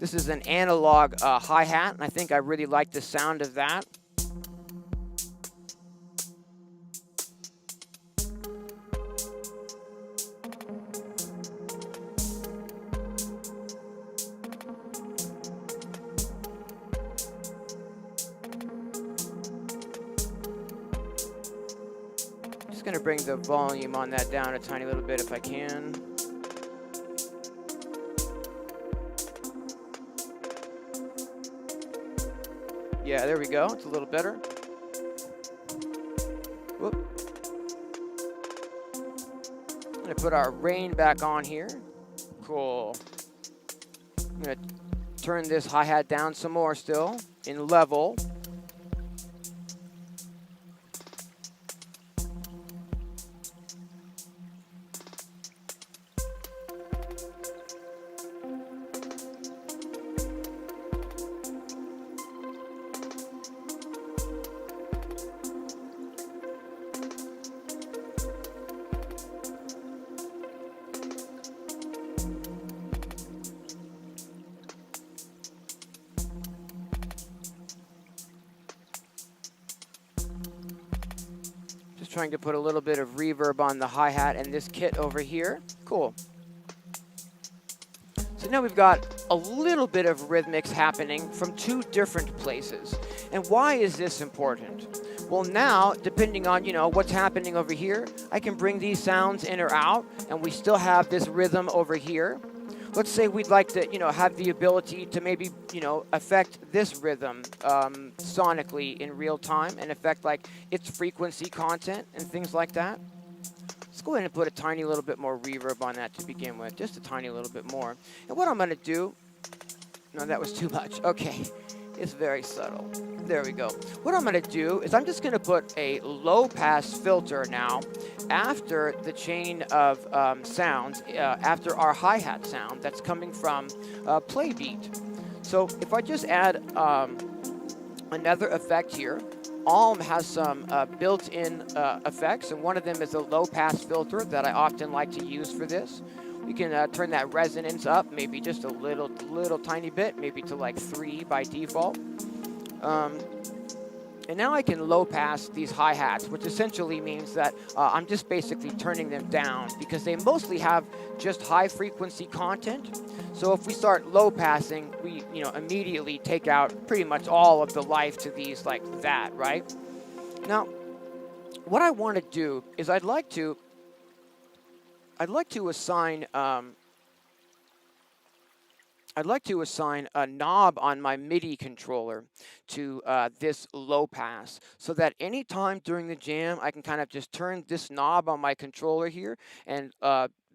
This is an analog hi-hat, and I think I really like the sound of that. Just gonna bring the volume on that down a tiny little bit if I can. Yeah, there we go. It's a little better. Whoop. I'm gonna put our rain back on here. Cool. I'm gonna turn this hi-hat down some more still in level. Trying to put a little bit of reverb on the hi-hat and this kit over here. Cool. So now we've got a little bit of rhythmics happening from two different places. And why is this important? Well, now, depending on, what's happening over here, I can bring these sounds in or out, and we still have this rhythm over here. Let's say we'd like to, have the ability to maybe, affect this rhythm sonically in real time and affect like its frequency content and things like that. Let's go ahead and put a tiny little bit more reverb on that to begin with, just a tiny little bit more. And what I'm going to do, no, that was too much. Okay, it's very subtle. There we go. What I'm going to do is I'm just going to put a low-pass filter now after the chain of sounds, after our hi-hat sound that's coming from play beat. So if I just add another effect here, Alm has some built-in effects, and one of them is a low-pass filter that I often like to use for this. We can turn that resonance up, maybe just a little tiny bit, maybe to like 3 by default. And now I can low pass these hi-hats, which essentially means that I'm just basically turning them down because they mostly have just high frequency content. So if we start low passing, we immediately take out pretty much all of the life to these like that, right? Now, what I want to do is I'd like to assign a knob on my MIDI controller to this low pass so that anytime during the jam, I can kind of just turn this knob on my controller here and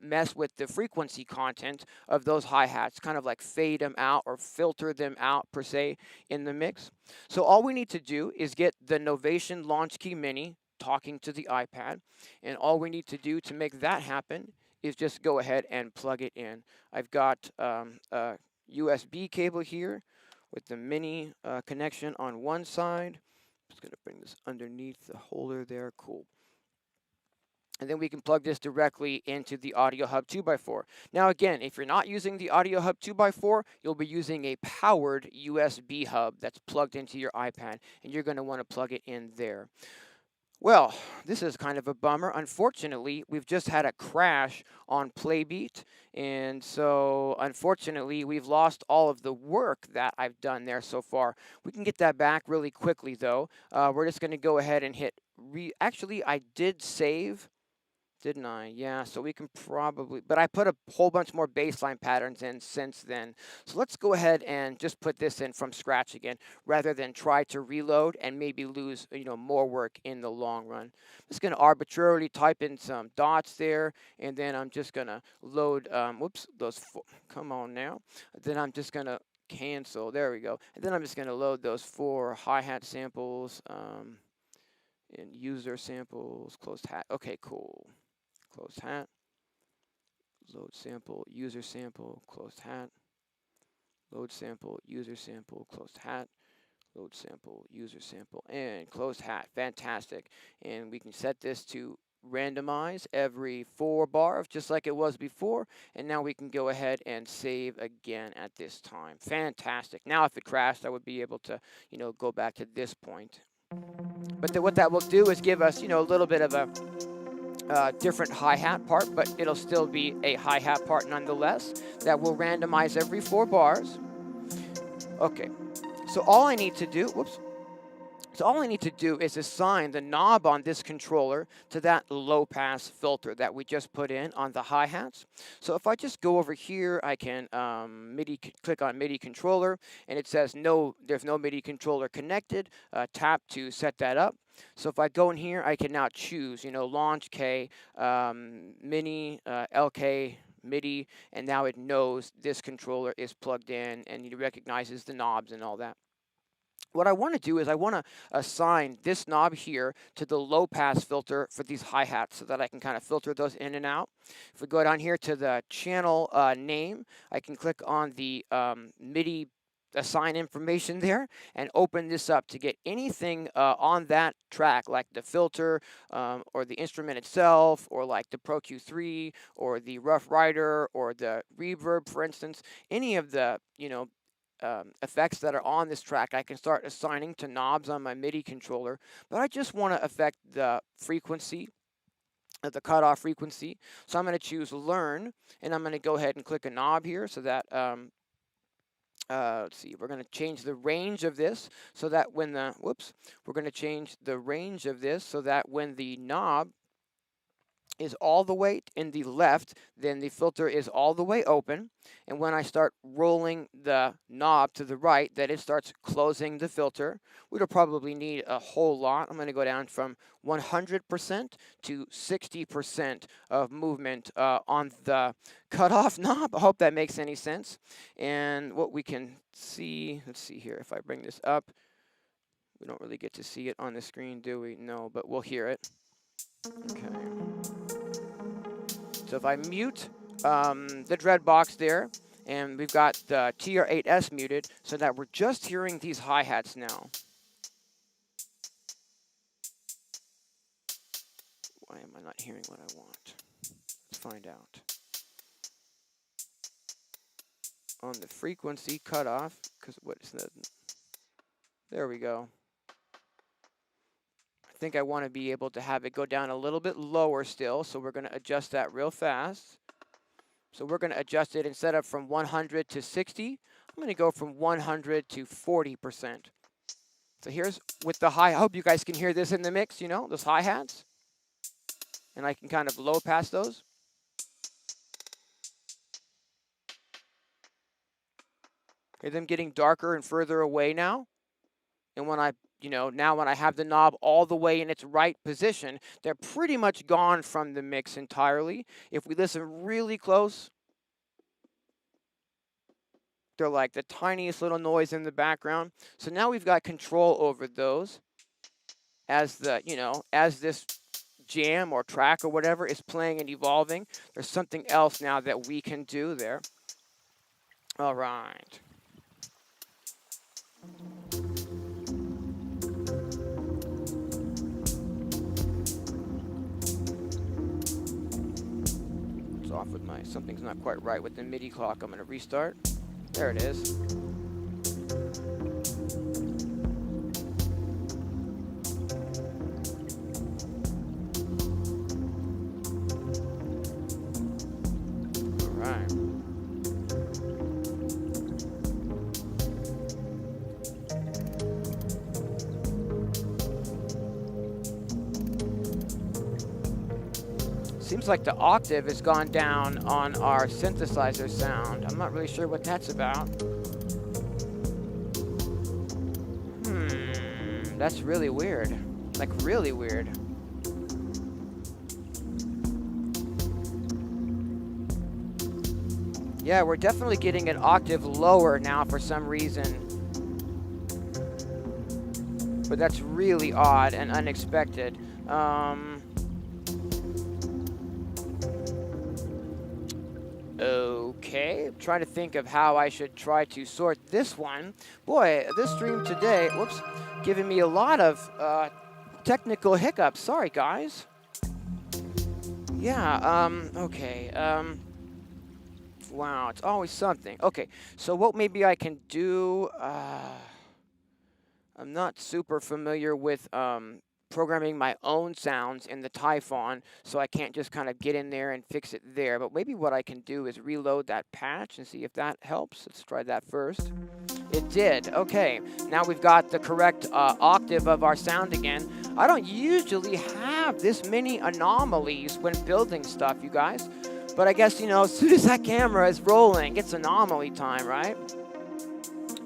mess with the frequency content of those hi-hats, kind of like fade them out or filter them out per se in the mix. So all we need to do is get the Novation Launch Key Mini talking to the iPad, and all we need to do to make that happen is just go ahead and plug it in. I've got a USB cable here with the mini connection on one side. Just going to bring this underneath the holder there. Cool. And then we can plug this directly into the Audio Hub 2x4. Now again, if you're not using the Audio Hub 2x4, you'll be using a powered USB hub that's plugged into your iPad, and you're going to want to plug it in there. Well, this is kind of a bummer. Unfortunately, we've just had a crash on Playbeat, and so unfortunately, we've lost all of the work that I've done there so far. We can get that back really quickly, though. We're just going to go ahead and hit Actually, I did save. Didn't I? Yeah, so we can probably, but I put a whole bunch more baseline patterns in since then. So let's go ahead and just put this in from scratch again, rather than try to reload and maybe lose, more work in the long run. I'm just going to arbitrarily type in some dots there, and then I'm just going to load, come on now. Then I'm just going to cancel, there we go. And then I'm just going to load those 4 hi-hat samples, and user samples, closed hat. Okay, cool. Closed hat, load sample, user sample, closed hat, load sample, user sample, closed hat, load sample, user sample, and closed hat. Fantastic. And we can set this to randomize every 4 bars, just like it was before. And now we can go ahead and save again at this time. Fantastic. Now if it crashed, I would be able to, go back to this point. But what that will do is give us, a little bit of a different hi-hat part, but it'll still be a hi-hat part nonetheless that will randomize every 4 bars. Okay, so all I need to do, is assign the knob on this controller to that low-pass filter that we just put in on the hi-hats. So if I just go over here, I can click on MIDI controller, and it says there's no MIDI controller connected. Tap to set that up. So if I go in here, I can now choose, launch K, mini, LK, MIDI, and now it knows this controller is plugged in, and it recognizes the knobs and all that. What I want to do is I want to assign this knob here to the low pass filter for these hi-hats so that I can kind of filter those in and out. If we go down here to the channel name, I can click on the MIDI assign information there and open this up to get anything on that track, like the filter or the instrument itself, or like the Pro Q3 or the Rough Rider or the reverb, for instance. Any of the effects that are on this track, I can start assigning to knobs on my MIDI controller, but I just want to affect the frequency, the cutoff frequency. So I'm going to choose learn, and I'm going to go ahead and click a knob here so that let's see, we're going to change the range of this so that when the, we're going to change the range of this so that when the knob is all the way in the left, then the filter is all the way open. And when I start rolling the knob to the right, that it starts closing the filter. We'll probably need a whole lot. I'm going to go down from 100% to 60% of movement on the cutoff knob. I hope that makes any sense. And what we can see, let's see here, if I bring this up, we don't really get to see it on the screen, do we? No, but we'll hear it. Okay. So if I mute the dread box there, and we've got the TR8s muted, so that we're just hearing these hi-hats now. Why am I not hearing what I want? Let's find out. On the frequency cutoff, because what is that? There we go. I think I want to be able to have it go down a little bit lower still, so we're going to adjust that real fast. So we're going to adjust it instead of from 100 to 60. I'm going to go from 100 to 40%. So here's with the high. I hope you guys can hear this in the mix, you know, those hi-hats. And I can kind of low pass those. Hear them getting darker and further away now. And when I, now when I have the knob all the way in its right position, they're pretty much gone from the mix entirely. If we listen really close, they're like the tiniest little noise in the background. So now we've got control over those as the, as this jam or track or whatever is playing and evolving. There's something else now that we can do there. All right. It's off with my, something's not quite right with the MIDI clock. I'm going to restart. There it is. All right. Seems like the octave has gone down on our synthesizer sound. I'm not really sure what that's about. That's really weird. Like, really weird. Yeah, we're definitely getting an octave lower now for some reason. But that's really odd and unexpected. Okay, I'm trying to think of how I should try to sort this one. Boy, this stream today, whoops, giving me a lot of technical hiccups. Sorry, guys. Yeah, okay. Wow, it's always something. Okay, so what maybe I can do, I'm not super familiar with programming my own sounds in the Typhon, so I can't just kind of get in there and fix it there. But maybe what I can do is reload that patch and see if that helps. Let's try that first. It did. Okay, now we've got the correct octave of our sound again. I don't usually have this many anomalies when building stuff, you guys. But I guess, as soon as that camera is rolling, it's anomaly time, right?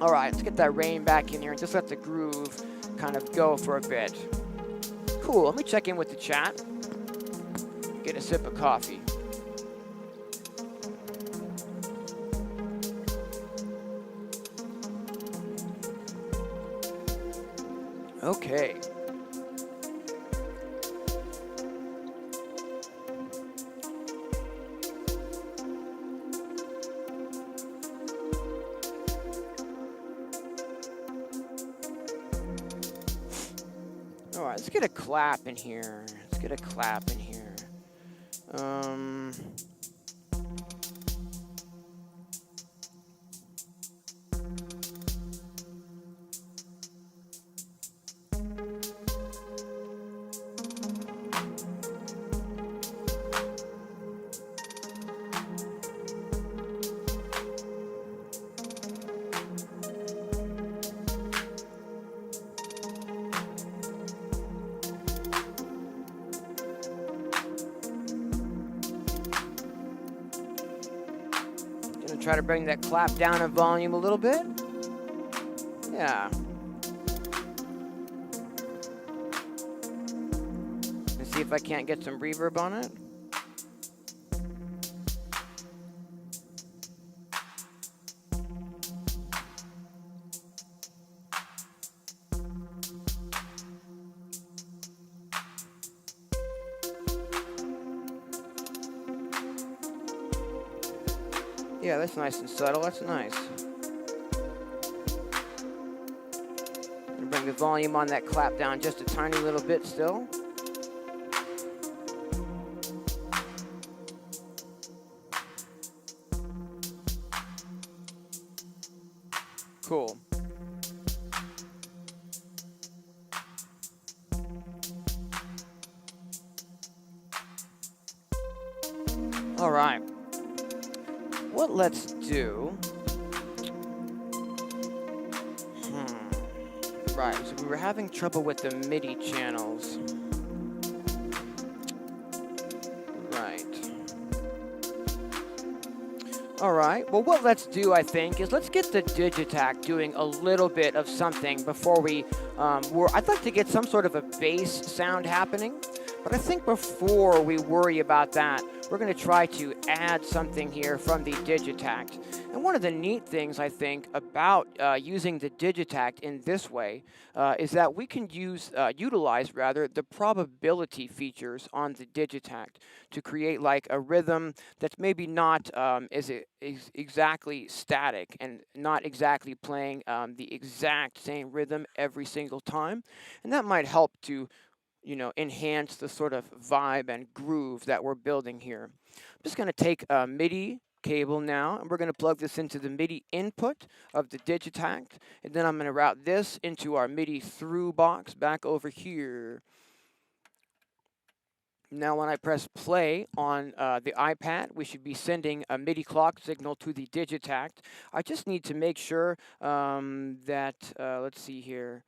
All right, let's get that rain back in here and just let the groove kind of go for a bit. Cool, let me check in with the chat. Get a sip of coffee. Okay. All right, let's get a clap in here. Let's get a clap in here. try to bring that clap down in volume a little bit. Yeah. And see if I can't get some reverb on it. Yeah, that's nice and subtle. That's nice. Bring the volume on that clap down just a tiny little bit still. Cool. All right. What let's do? Right, so we were having trouble with the MIDI channels. Right. All right, well, what let's do, I think, is let's get the Digitakt doing a little bit of something before we, I'd like to get some sort of a bass sound happening, but I think before we worry about that, we're going to try to add something here from the Digitakt. And one of the neat things, I think, about using the Digitakt in this way is that we can utilize the probability features on the Digitakt to create like a rhythm that's maybe not exactly static and not exactly playing the exact same rhythm every single time. And that might help to enhance the sort of vibe and groove that we're building here. I'm just going to take a MIDI cable now, and we're going to plug this into the MIDI input of the Digitakt, and then I'm going to route this into our MIDI through box back over here. Now when I press play on the iPad, we should be sending a MIDI clock signal to the Digitakt. I just need to make sure that, let's see here,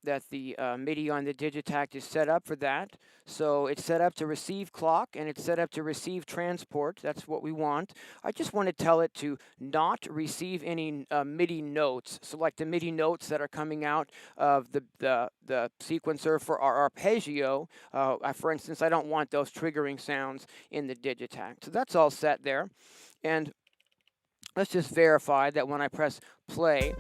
that the MIDI on the Digitakt is set up for that. So it's set up to receive clock and it's set up to receive transport. That's what we want. I just want to tell it to not receive any MIDI notes. So like the MIDI notes that are coming out of the sequencer for our arpeggio. For instance, I don't want those triggering sounds in the Digitakt. So that's all set there. And let's just verify that when I press play,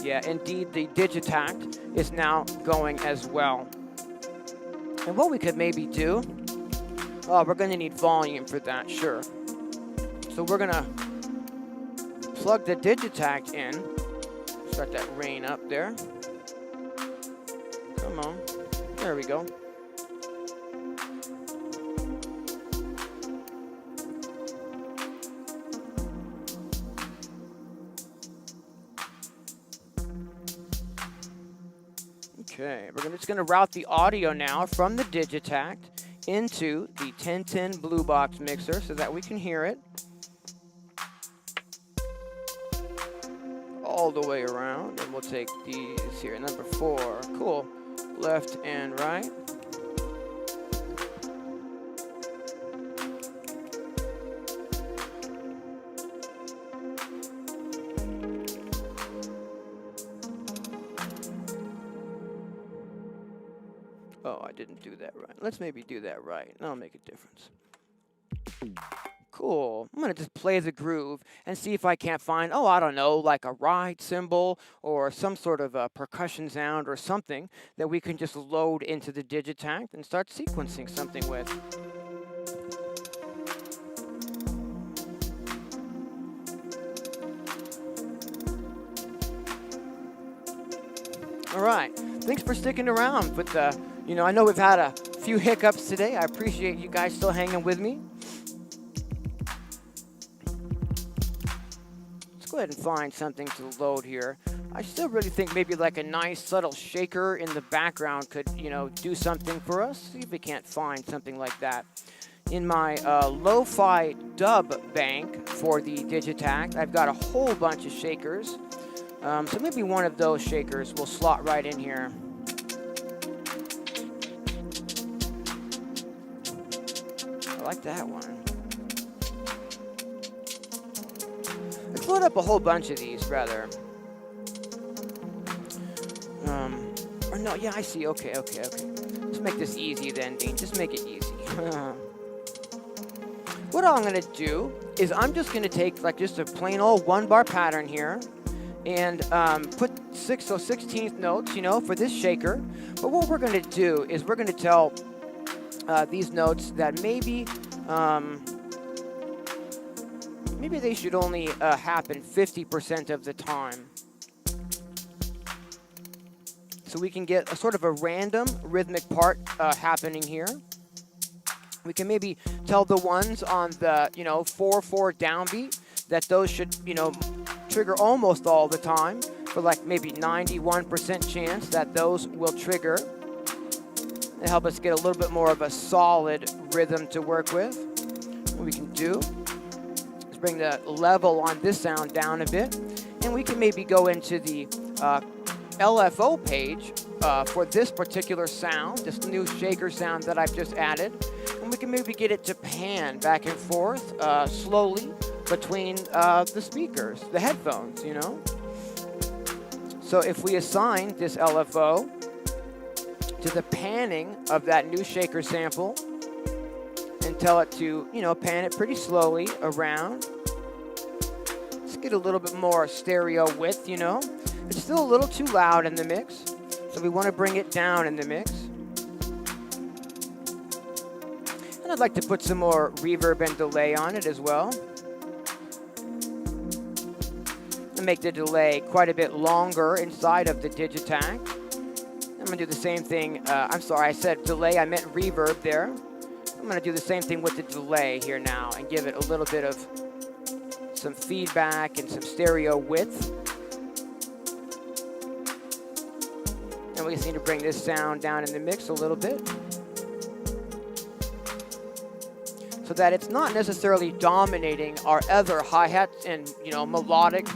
yeah, indeed, the Digitakt is now going as well. And what we could maybe do, we're going to need volume for that, sure. So we're going to plug the Digitakt in. Start that rain up there. Come on. There we go. Okay, we're just going to route the audio now from the Digitakt into the 1010 Blue Box mixer so that we can hear it all the way around. And we'll take these here, number 4. Cool. Left and right. Oh, I didn't do that right. Let's maybe do that right. That'll make a difference. Cool. I'm going to just play the groove and see if I can't find, I don't know, like a ride cymbal or some sort of a percussion sound or something that we can just load into the Digitakt and start sequencing something with. All right. Thanks for sticking around with the, I know we've had a few hiccups today. I appreciate you guys still hanging with me. Let's go ahead and find something to load here. I still really think maybe like a nice subtle shaker in the background could, do something for us. See if we can't find something like that. In my lo-fi dub bank for the Digitakt, I've got a whole bunch of shakers. So maybe one of those shakers will slot right in here. like that one. Let's load up a whole bunch of these, rather. Or no, yeah, I see. Okay. Let's make this easy then, Dean. Just make it easy. What I'm going to do is I'm just going to take like just a plain old 1-bar pattern here and put 16th notes, you know, for this shaker. But what we're going to do is we're going to tell these notes that maybe maybe they should only happen 50% of the time. So we can get a sort of a random rhythmic part happening here. We can maybe tell the ones on the, you know, 4/4 downbeat that those should, you know, trigger almost all the time, for like maybe 91% chance that those will trigger. They help us get a little bit more of a solid rhythm to work with. What we can do is bring the level on this sound down a bit, and we can maybe go into the LFO page for this particular sound, this new shaker sound that I've just added. And we can maybe get it to pan back and forth slowly between the speakers, the headphones, you know. So if we assign this LFO to the panning of that new shaker sample and tell it to, you know, pan it pretty slowly around. Let's get a little bit more stereo width, you know. It's still a little too loud in the mix, so we want to bring it down in the mix. And I'd like to put some more reverb and delay on it as well. And make the delay quite a bit longer inside of the Digitakt. I'm going to do the same thing. I'm sorry, I said delay, I meant reverb there. I'm going to do the same thing with the delay here now and give it a little bit of some feedback and some stereo width. And we just need to bring this sound down in the mix a little bit, so that it's not necessarily dominating our other hi-hats and, you know, melodic,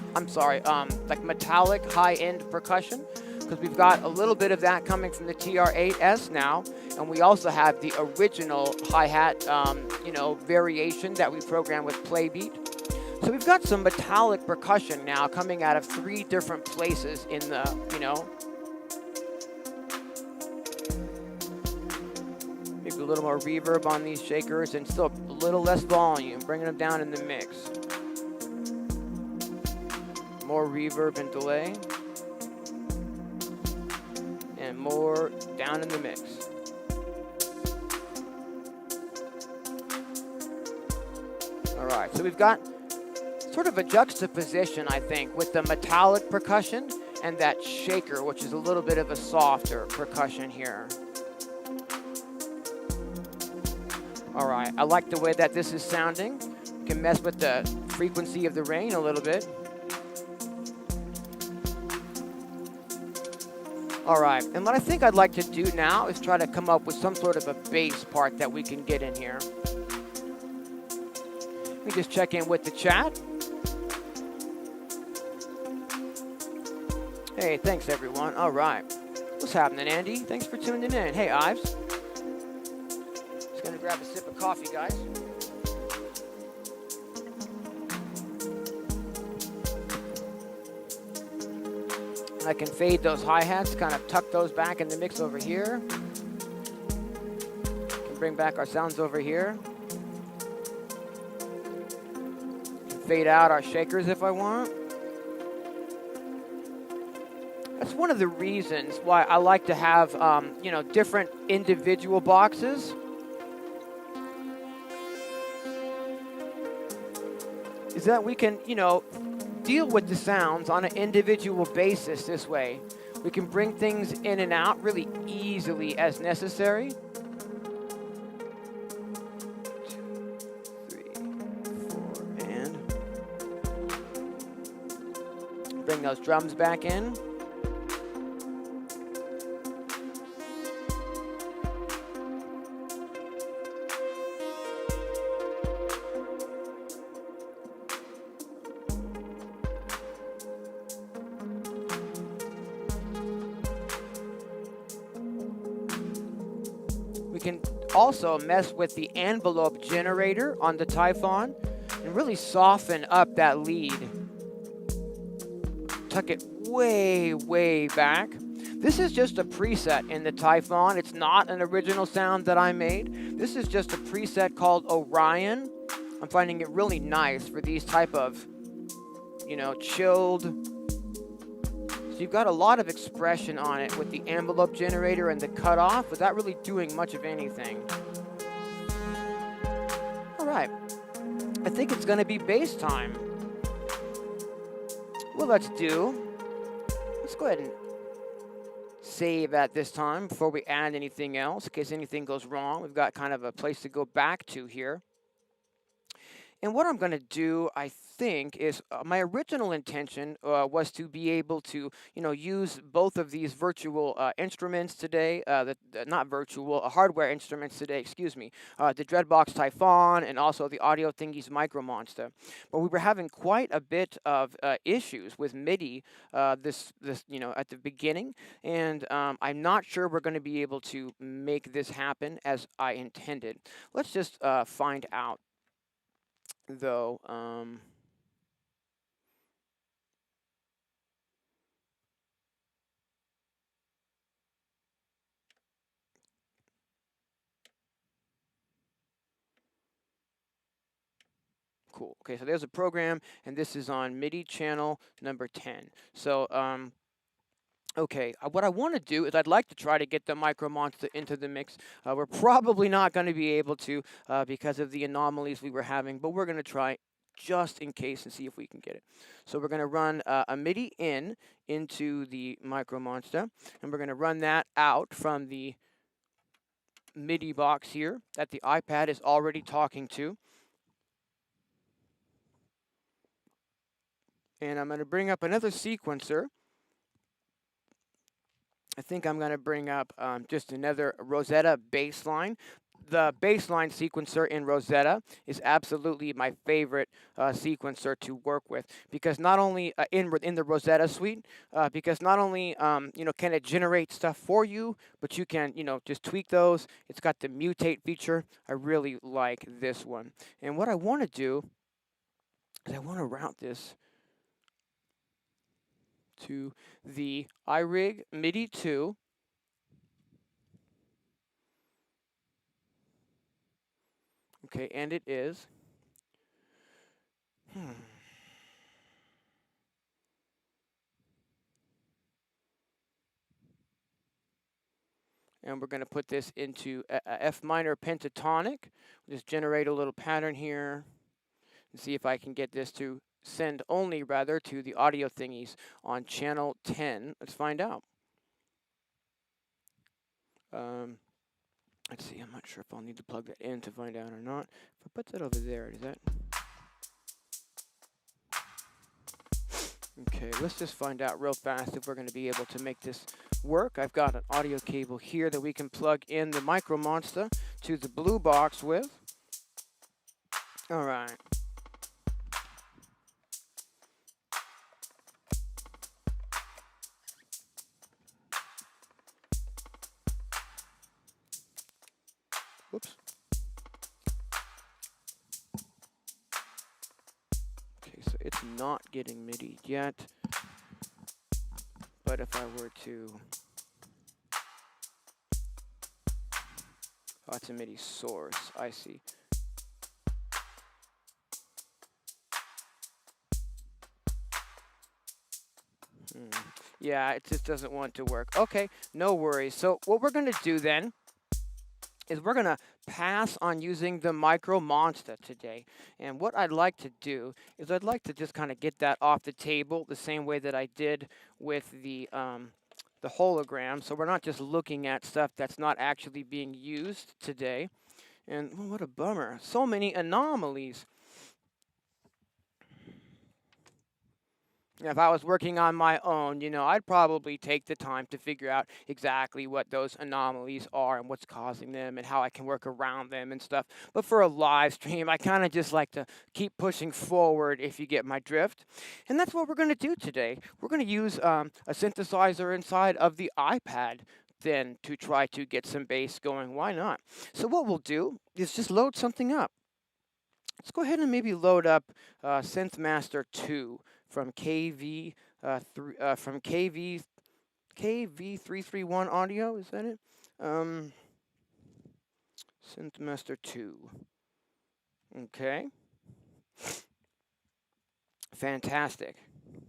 like metallic high-end percussion, because we've got a little bit of that coming from the TR8s now, and we also have the original hi-hat, you know, variation that we programmed with Playbeat. So we've got some metallic percussion now coming out of 3 different places in the, you know, maybe a little more reverb on these shakers and still a little less volume, bringing them down in the mix. More reverb and delay. And more down in the mix. All right, so we've got sort of a juxtaposition, I think, with the metallic percussion and that shaker, which is a little bit of a softer percussion here. All right, I like the way that this is sounding. You can mess with the frequency of the rain a little bit. All right, and what I think I'd like to do now is try to come up with some sort of a bass part that we can get in here. Let me just check in with the chat. Hey, thanks everyone. All right, what's happening, Andy? Thanks for tuning in. Hey, Ives. Just gonna grab a sip of coffee, guys. I can fade those hi-hats, kind of tuck those back in the mix over here. Can bring back our sounds over here. Can fade out our shakers if I want. That's one of the reasons why I like to have, you know, different individual boxes. Is that we can, you know, deal with the sounds on an individual basis this way. We can bring things in and out really easily as necessary. 2, 3, 4, and bring those drums back in. We can also mess with the envelope generator on the Typhon and really soften up that lead. Tuck it way, way back. This is just a preset in the Typhon. It's not an original sound that I made. This is just a preset called Orion. I'm finding it really nice for these type of, chilled. So you've got a lot of expression on it with the envelope generator and the cutoff without really doing much of anything. All right, I think it's gonna be bass time. Well, let's go ahead and save at this time before we add anything else, in case anything goes wrong. We've got kind of a place to go back to here. And what I'm going to do, I think, is my original intention was to be able to, use both of these virtual instruments today, not virtual, hardware instruments today, excuse me, the Dreadbox Typhon and also the Audio Thingies Micro Monster. But we were having quite a bit of issues with MIDI at the beginning, and I'm not sure we're going to be able to make this happen as I intended. Let's just find out. Though, cool. Okay, so there's a program, and this is on MIDI channel number 10. So, okay, what I want to do is I'd like to try to get the Micro Monster into the mix. We're probably not going to be able to because of the anomalies we were having, but we're going to try just in case and see if we can get it. So we're going to run a MIDI into the Micro Monster, and we're going to run that out from the MIDI box here that the iPad is already talking to. And I'm going to bring up another sequencer. I think I'm going to bring up just another Rosetta bassline. The bassline sequencer in Rosetta is absolutely my favorite sequencer to work with, because not only in the Rosetta suite, because not only can it generate stuff for you, but you can just tweak those. It's got the mutate feature. I really like this one. And what I want to do is I want to route this to the iRig MIDI 2. Okay, and it is. And we're going to put this into a F minor pentatonic. Just generate a little pattern here and see if I can get this to send only rather to the Audio Thingies on channel 10. Let's find out. Let's see, I'm not sure if I'll need to plug that in to find out or not. If I put that over there, does that? Okay, let's just find out real fast if we're going to be able to make this work. I've got an audio cable here that we can plug in the Micro Monster to the blue box with. All right. Whoops. Okay, so it's not getting MIDI yet. But if I were to... Oh, it's a MIDI source. I see. Yeah, it just doesn't want to work. Okay, no worries. So what we're going to do then is we're going to pass on using the Micro Monster today. And what I'd like to do is I'd like to just kind of get that off the table the same way that I did with the hologram. So we're not just looking at stuff that's not actually being used today. And well, what a bummer. So many anomalies. If I was working on my own, I'd probably take the time to figure out exactly what those anomalies are and what's causing them and how I can work around them and stuff. But for a live stream, I kind of just like to keep pushing forward, if you get my drift. And that's what we're going to do today. We're going to use a synthesizer inside of the iPad then to try to get some bass going. Why not? So what we'll do is just load something up. Let's go ahead and maybe load up Synthmaster 2 from KV331 Audio. Is that it? Synthmaster 2. Okay. Fantastic. I'm going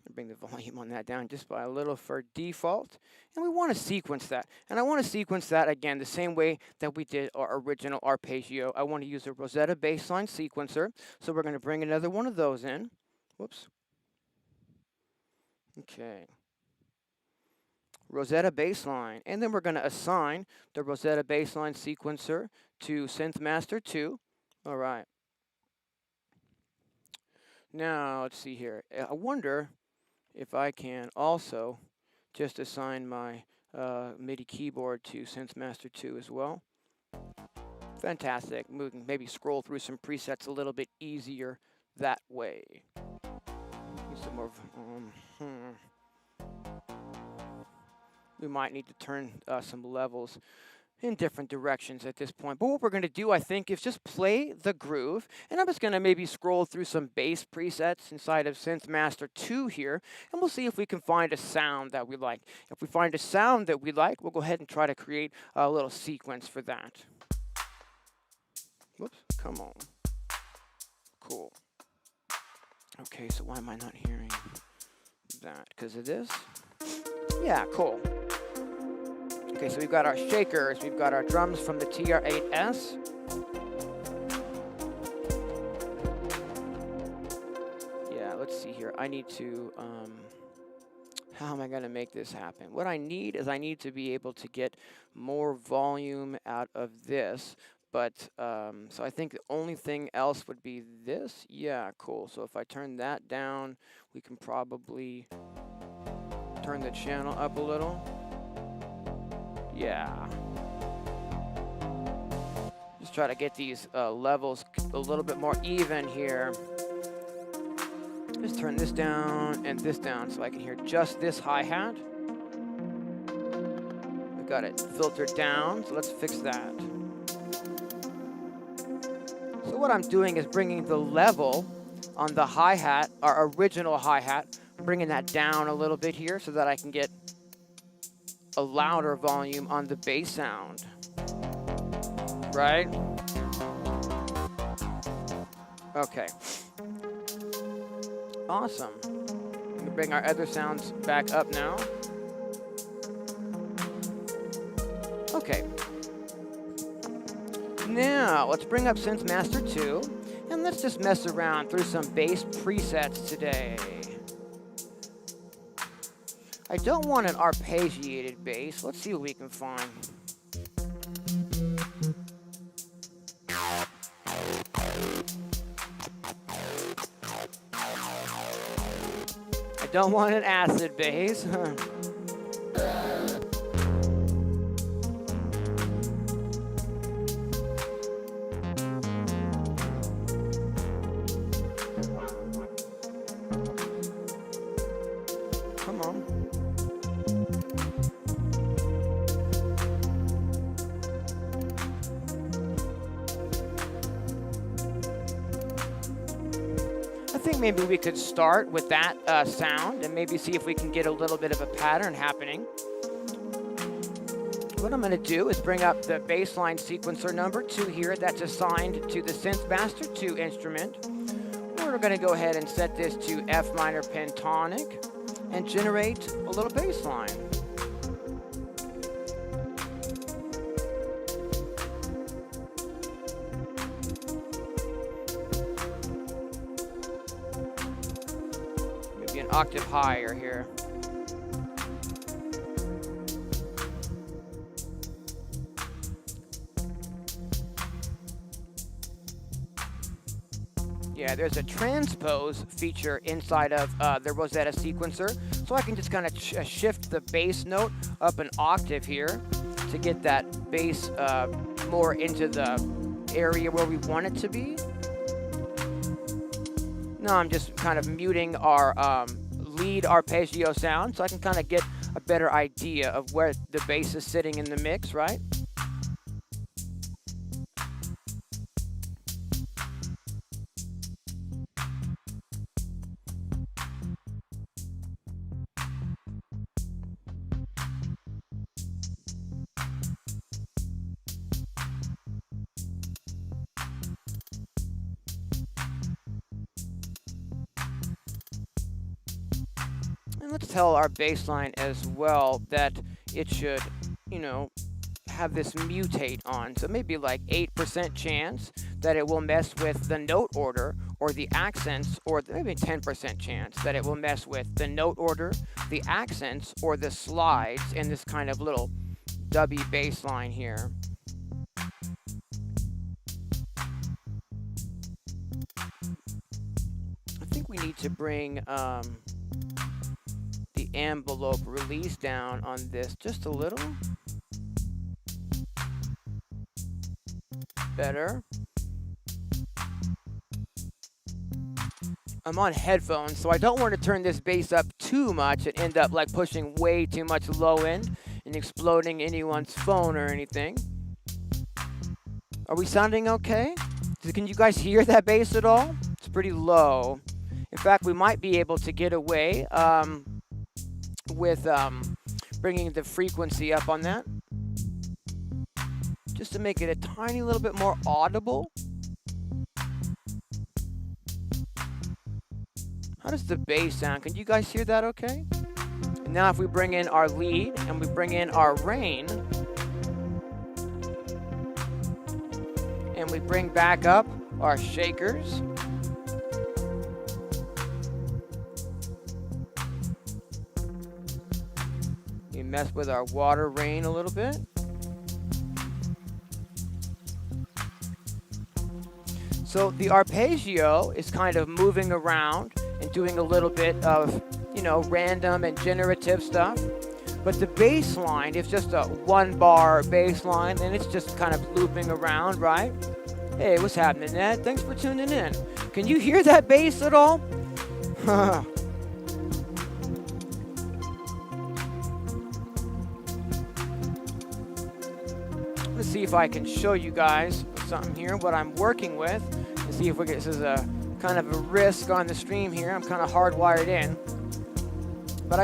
to bring the volume on that down just by a little for default. And we want to sequence that. And I want to sequence that, again, the same way that we did our original arpeggio. I want to use a Rosetta bassline sequencer. So we're going to bring another one of those in. Whoops. Okay. Rosetta bassline. And then we're going to assign the Rosetta bassline sequencer to Synthmaster 2. All right. Now, let's see here. I wonder if I can also just assign my MIDI keyboard to Synthmaster 2 as well. Fantastic. We can maybe scroll through some presets a little bit easier that way. Need some more. We might need to turn some levels in different directions at this point. But what we're going to do, I think, is just play the groove. And I'm just going to maybe scroll through some bass presets inside of Synthmaster 2 here. And we'll see if we can find a sound that we like. If we find a sound that we like, we'll go ahead and try to create a little sequence for that. Whoops, come on. Cool. Okay, so why am I not hearing that? Because of this? Yeah, cool. Okay, so we've got our shakers, we've got our drums from the TR8s. Yeah, let's see here. I need to, how am I going to make this happen? What I need is I need to be able to get more volume out of this. But, so I think the only thing else would be this. Yeah, cool. So if I turn that down, we can probably turn the channel up a little. Yeah. Just try to get these levels a little bit more even here. Just turn this down and this down so I can hear just this hi-hat. We've got it filtered down, so let's fix that. So what I'm doing is bringing the level on the hi-hat, our original hi-hat, bringing that down a little bit here so that I can get a louder volume on the bass sound, right? Okay. Awesome. We can bring our other sounds back up now. Okay. Now, let's bring up Synthmaster 2, and let's just mess around through some bass presets today. I don't want an arpeggiated bass. Let's see what we can find. I don't want an acid bass. Come on. I think maybe we could start with that sound and maybe see if we can get a little bit of a pattern happening. What I'm going to do is bring up the bassline sequencer number 2 here that's assigned to the Synthmaster 2 instrument. We're going to go ahead and set this to F minor pentonic and generate a little bassline. Maybe an octave higher here. Yeah, there's a transpose feature inside of the Rosetta sequencer, so I can just kind of shift the bass note up an octave here to get that bass more into the area where we want it to be. Now I'm just kind of muting our lead arpeggio sound, so I can kind of get a better idea of where the bass is sitting in the mix, right? And let's tell our bass line as well that it should, you know, have this mutate on. So maybe like 8% chance that it will mess with the note order or the accents, or maybe 10% chance that it will mess with the note order, the accents, or the slides in this kind of little dubby bass line here. I think we need to bring the envelope release down on this just a little. Better. I'm on headphones, so I don't want to turn this bass up too much and end up like pushing way too much low end and exploding anyone's phone or anything. Are we sounding okay? Can you guys hear that bass at all? It's pretty low. In fact, we might be able to get away with bringing the frequency up on that, just to make it a tiny little bit more audible. How does the bass sound? Can you guys hear that okay? And now if we bring in our lead and we bring in our rain, and we bring back up our shakers, we mess with our water rain a little bit. So the arpeggio is kind of moving around and doing a little bit of, you know, random and generative stuff. But the bass line is just a 1-bar bass line, and it's just kind of looping around, right? Hey, what's happening, Ned? Thanks for tuning in. Can you hear that bass at all? Let's see if I can show you guys something here, what I'm working with, and see if we get, this is a kind of a risk on the stream here. I'm kind of hardwired in, but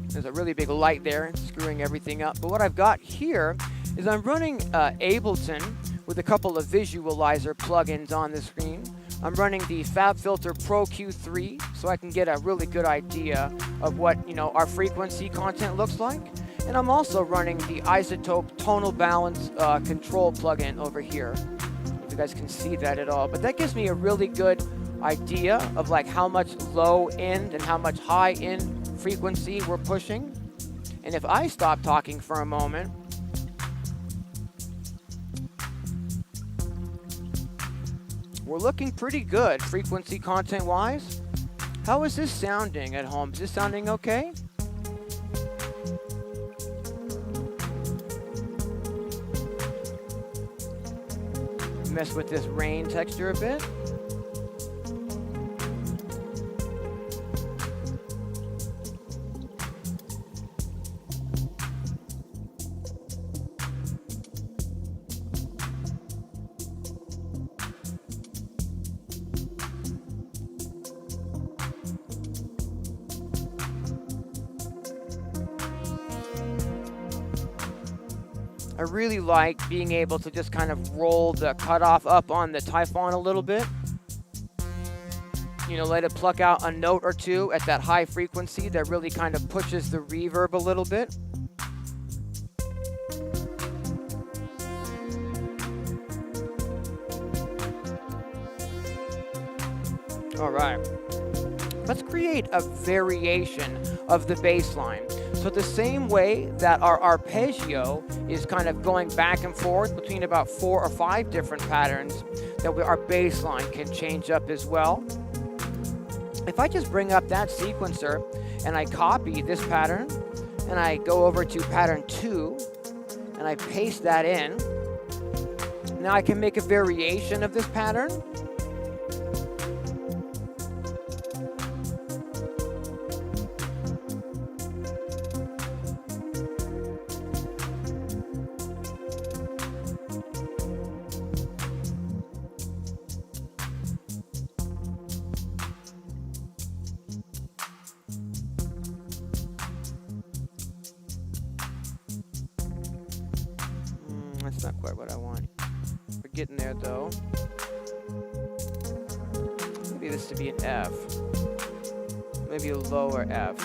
there's a really big light there screwing everything up. But what I've got here is I'm running Ableton with a couple of visualizer plugins on the screen. I'm running the FabFilter Pro Q3 so I can get a really good idea of what, you know, our frequency content looks like. And I'm also running the Isotope Tonal Balance Control plugin over here. If you guys can see that at all. But that gives me a really good idea of like how much low end and how much high end frequency we're pushing. And if I stop talking for a moment, we're looking pretty good frequency content wise. How is this sounding at home? Is this sounding okay? Mess with this rain texture a bit. I really like being able to just kind of roll the cutoff up on the Typhon a little bit. You know, let it pluck out a note or two at that high frequency that really kind of pushes the reverb a little bit. All right, let's create a variation of the bass line. So the same way that our arpeggio is kind of going back and forth between about 4 or 5 different patterns, that our bass line can change up as well. If I just bring up that sequencer and I copy this pattern and I go over to pattern 2 and I paste that in, now I can make a variation of this pattern. That's not quite what I want. We're getting there though. Maybe this to be an F. Maybe a lower F.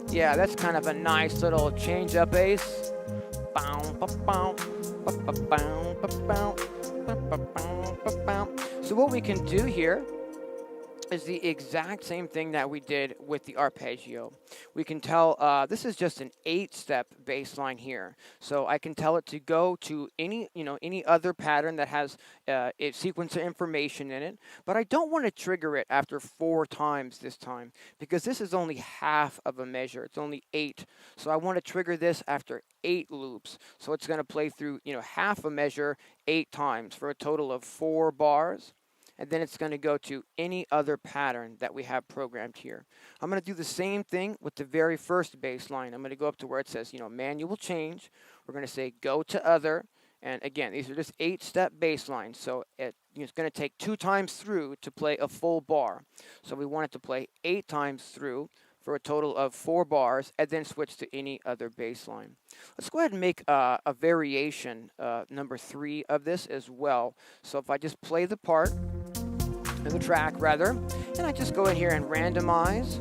Yeah, that's kind of a nice little change up bass. So what we can do here is the exact same thing that we did with the arpeggio. We can tell this is just an 8-step bass line here. So I can tell it to go to any other pattern that has a sequence of information in it, but I don't want to trigger it after 4 times this time because this is only half of a measure. It's only 8. So I want to trigger this after 8 loops. So it's going to play through, half a measure 8 times for a total of 4 bars. And then it's going to go to any other pattern that we have programmed here. I'm going to do the same thing with the very first bass line. I'm going to go up to where it says, manual change. We're going to say go to other. And again, these are just 8-step bass lines. So it's going to take 2 times through to play a full bar. So we want it to play 8 times through for a total of 4 bars, and then switch to any other bass line. Let's go ahead and make a variation, number 3 of this as well. So if I just play the part, the track rather, and I just go in here and randomize,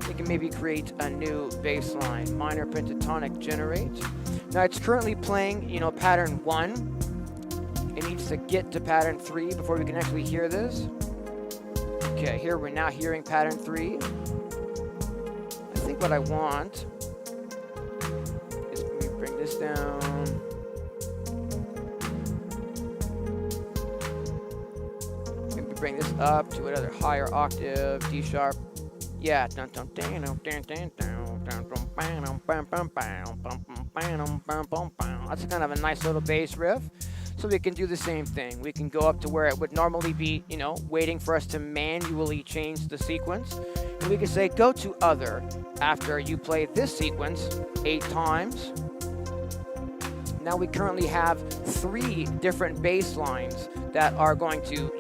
we can maybe create a new bass line, minor pentatonic generate. Now it's currently playing, pattern 1. It needs to get to pattern 3 before we can actually hear this. Okay, here we're now hearing pattern 3. I think what I want is maybe bring this down. Maybe bring this up to another higher octave, D sharp. Yeah. That's kind of a nice little bass riff. So we can do the same thing. We can go up to where it would normally be, waiting for us to manually change the sequence. And we can say go to other after you play this sequence 8 times. Now we currently have 3 different bass lines that are going to,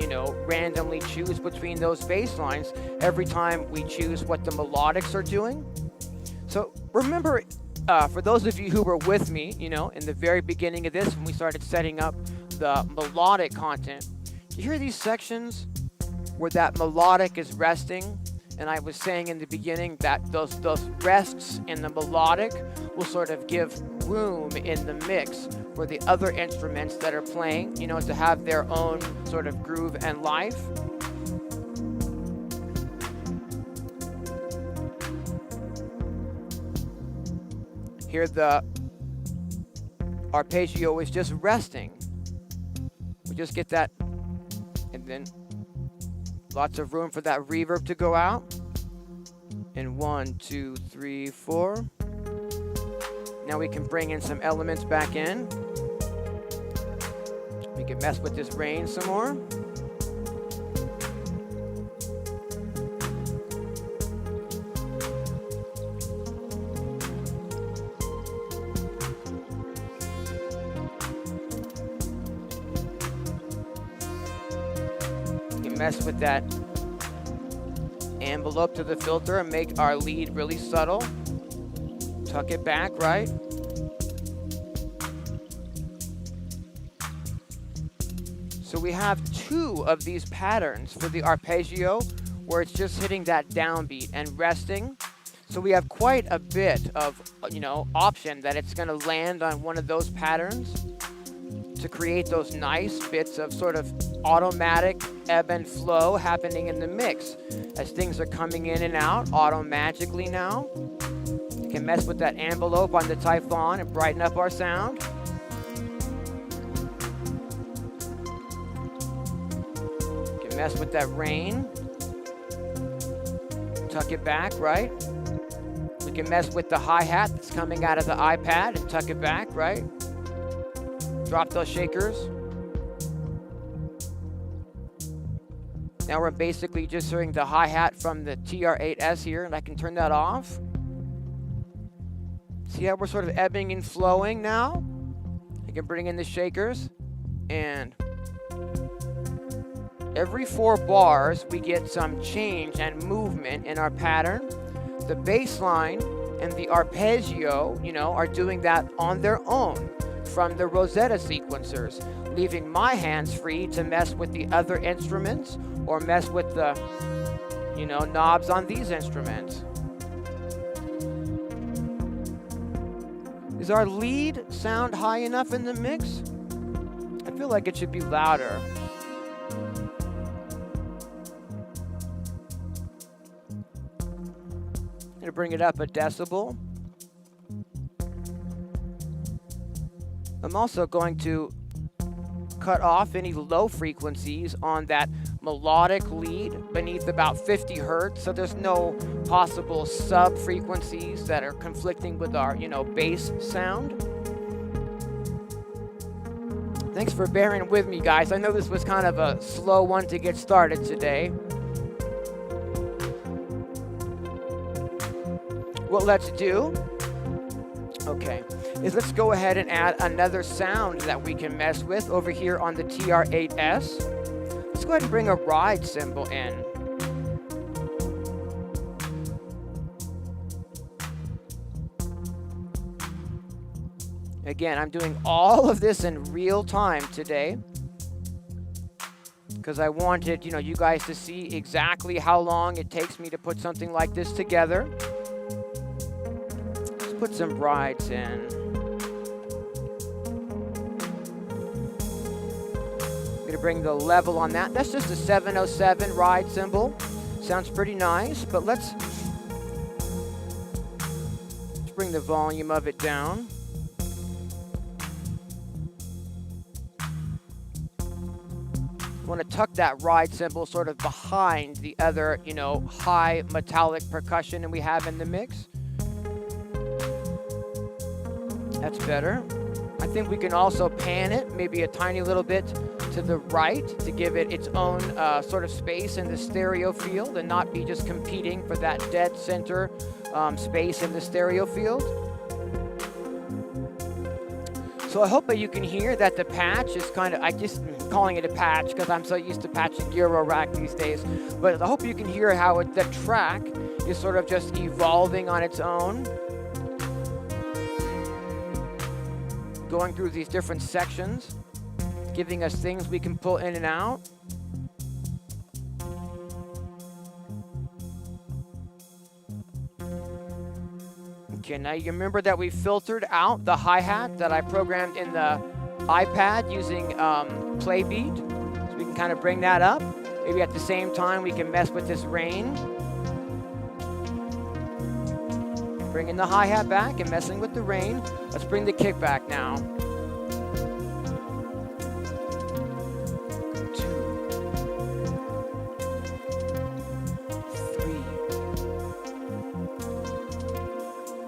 randomly choose between those bass lines every time we choose what the melodics are doing. So remember, for those of you who were with me, in the very beginning of this, when we started setting up the melodic content, you hear these sections where that melodic is resting, and I was saying in the beginning that those rests in the melodic will sort of give room in the mix for the other instruments that are playing, to have their own sort of groove and life. Here the arpeggio is just resting. We just get that, and then lots of room for that reverb to go out. And 1, 2, 3, 4. Now we can bring in some elements back in. We can mess with this range some more. Mess with that envelope to the filter and make our lead really subtle. Tuck it back, right? So we have 2 of these patterns for the arpeggio where it's just hitting that downbeat and resting. So we have quite a bit of, option that it's going to land on one of those patterns to create those nice bits of sort of automatic ebb and flow happening in the mix as things are coming in and out auto-magically now. You can mess with that envelope on the Typhon and brighten up our sound. You can mess with that rain. Tuck it back, right? We can mess with the hi-hat that's coming out of the iPad and tuck it back, right? Drop those shakers. Now we're basically just hearing the hi-hat from the TR8s here, and I can turn that off. See how we're sort of ebbing and flowing now? I can bring in the shakers, and every 4 bars we get some change and movement in our pattern. The bass line and the arpeggio, you know, are doing that on their own from the Rosetta sequencers, leaving my hands free to mess with the other instruments or mess with the, you know, knobs on these instruments. Is our lead sound high enough in the mix? I feel like it should be louder. I'm gonna bring it up a decibel. I'm also going to cut off any low frequencies on that melodic lead beneath about 50 hertz, so there's no possible sub frequencies that are conflicting with our, you know, bass sound. Thanks for bearing with me, guys. I know this was kind of a slow one to get started today. What let's do, okay, is let's go ahead and add another sound that we can mess with over here on the TR8s. Let's go ahead and bring a ride cymbal in. Again, I'm doing all of this in real time today because I wanted, you know, you guys to see exactly how long it takes me to put something like this together. Let's put some rides in. I'm gonna bring the level on that. That's just a 707 ride cymbal. Sounds pretty nice, but let's bring the volume of it down. Want to tuck that ride cymbal sort of behind the other, you know, high metallic percussion that we have in the mix. That's better. I think we can also pan it maybe a tiny little bit to the right to give it its own sort of space in the stereo field and not be just competing for that dead center space in the stereo field. So I hope that you can hear that the patch is kind of, I just calling it a patch because I'm so used to patching Euro rack these days, but I hope you can hear how the track is sort of just evolving on its own, going through these different sections, giving us things we can pull in and out. Okay, now you remember that we filtered out the hi-hat that I programmed in the iPad using Playbeat. So we can kind of bring that up. Maybe at the same time we can mess with this rain. Bringing the hi-hat back and messing with the rain. Let's bring the kick back now. 2,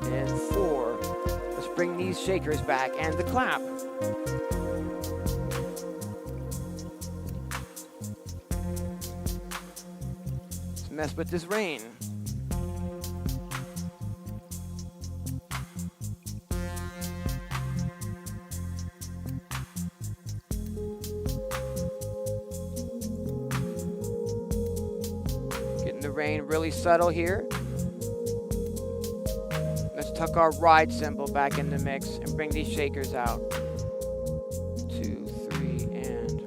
3, and 4. Let's bring these shakers back and the clap. Let's mess with this rain. Getting the rain really subtle here. Let's tuck our ride cymbal back in the mix and bring these shakers out. 2, 3, and...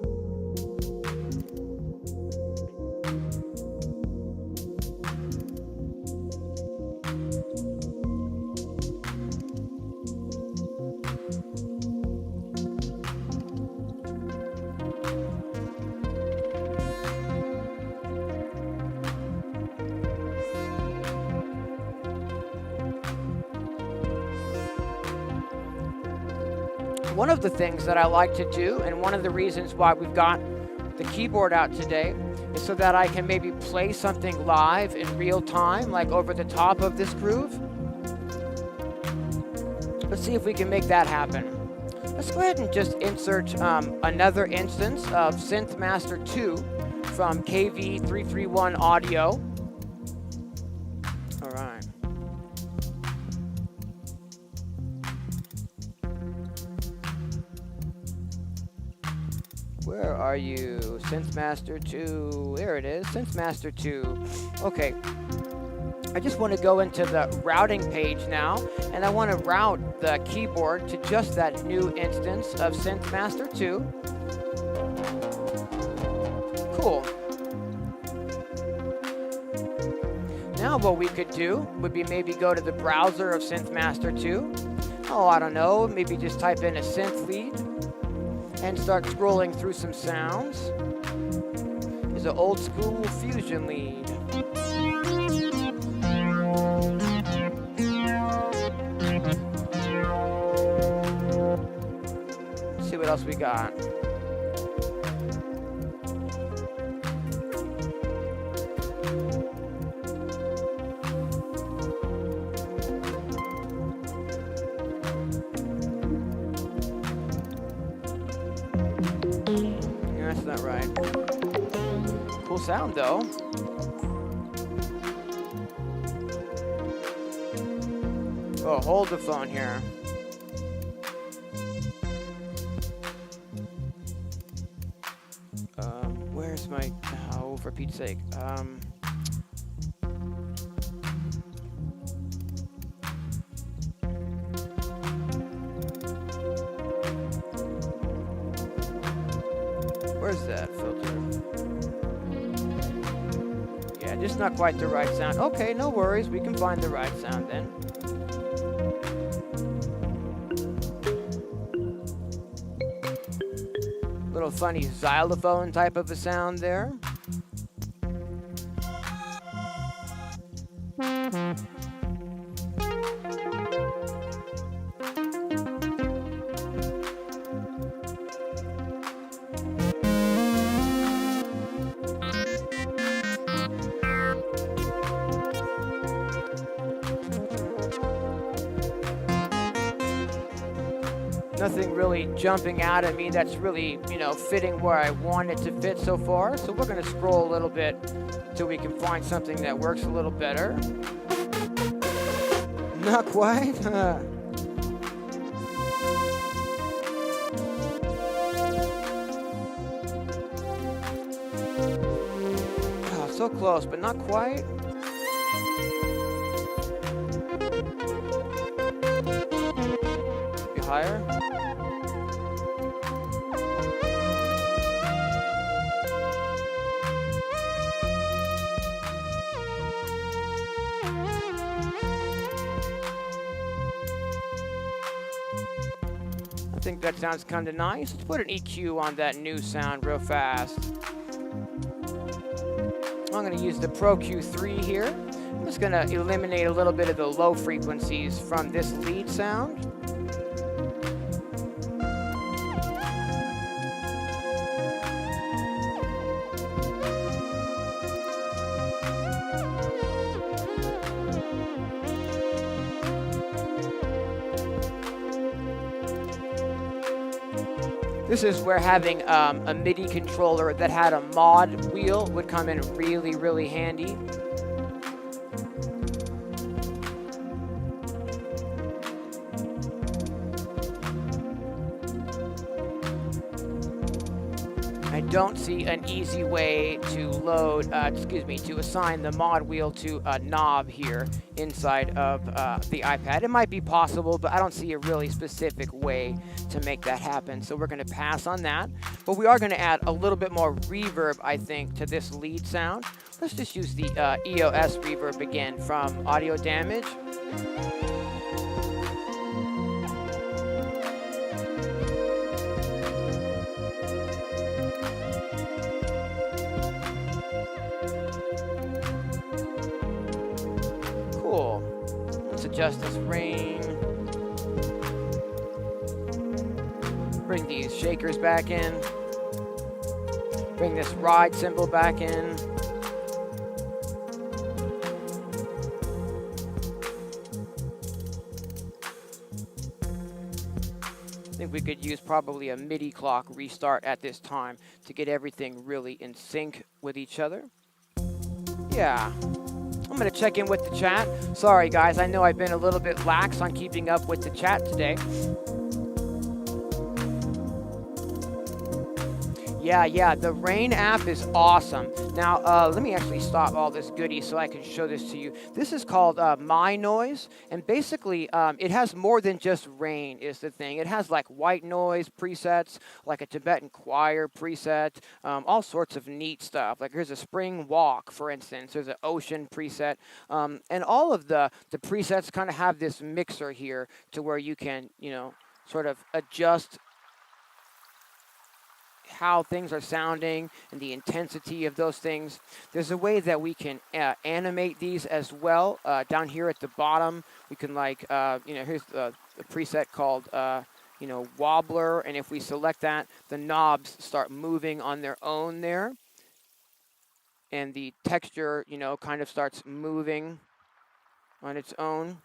One of the things that I like to do, and one of the reasons why we've got the keyboard out today, is so that I can maybe play something live in real time, like over the top of this groove. Let's see if we can make that happen. Let's go ahead and just insert another instance of Synthmaster 2 from KV331 Audio. All right. Where are you? Synthmaster 2. There it is. Synthmaster 2. Okay. I just want to go into the routing page now, and I want to route the keyboard to just that new instance of Synthmaster 2. Cool. Now what we could do would be maybe go to the browser of Synthmaster 2. Oh, I don't know, maybe just type in a synth lead and start scrolling through some sounds. There's an old school fusion lead. Let's see what else we got. That's not right. Cool sound though. Oh, hold the phone here. Where's my, oh, for Pete's sake. Where's that filter? Yeah, just not quite the right sound. Okay, no worries. We can find the right sound then. Little funny xylophone type of a sound there. Nothing really jumping out at me that's really, you know, fitting where I want it to fit so far. So we're going to scroll a little bit till we can find something that works a little better. Not quite. Oh, so close, but not quite. Be higher. I think that sounds kind of nice. Let's put an EQ on that new sound real fast. I'm going to use the Pro Q3 here. I'm just going to eliminate a little bit of the low frequencies from this lead sound. This is where having a MIDI controller that had a mod wheel would come in really, really handy. I don't see an easy way to load, to assign the mod wheel to a knob here inside of the iPad. It might be possible, but I don't see a really specific way to make that happen. So we're going to pass on that. But we are going to add a little bit more reverb, I think, to this lead sound. Let's just use the EOS reverb again from Audio Damage. Cool. Let's adjust this range. Bring these shakers back in. Bring this ride cymbal back in. I think we could use probably a MIDI clock restart at this time to get everything really in sync with each other. Yeah. I'm going to check in with the chat. Sorry, guys. I know I've been a little bit lax on keeping up with the chat today. Yeah, the Rain app is awesome. Now, let me actually stop all this goodie so I can show this to you. This is called My Noise, and basically it has more than just rain is the thing. It has like white noise presets, like a Tibetan choir preset, all sorts of neat stuff. Like here's a spring walk, for instance. There's an ocean preset, and all of the presets kind of have this mixer here to where you can, sort of adjust how things are sounding and the intensity of those things. There's a way that we can animate these as well. Down here at the bottom, we can here's the preset called, wobbler. And if we select that, the knobs start moving on their own there. And the texture, kind of starts moving on its own.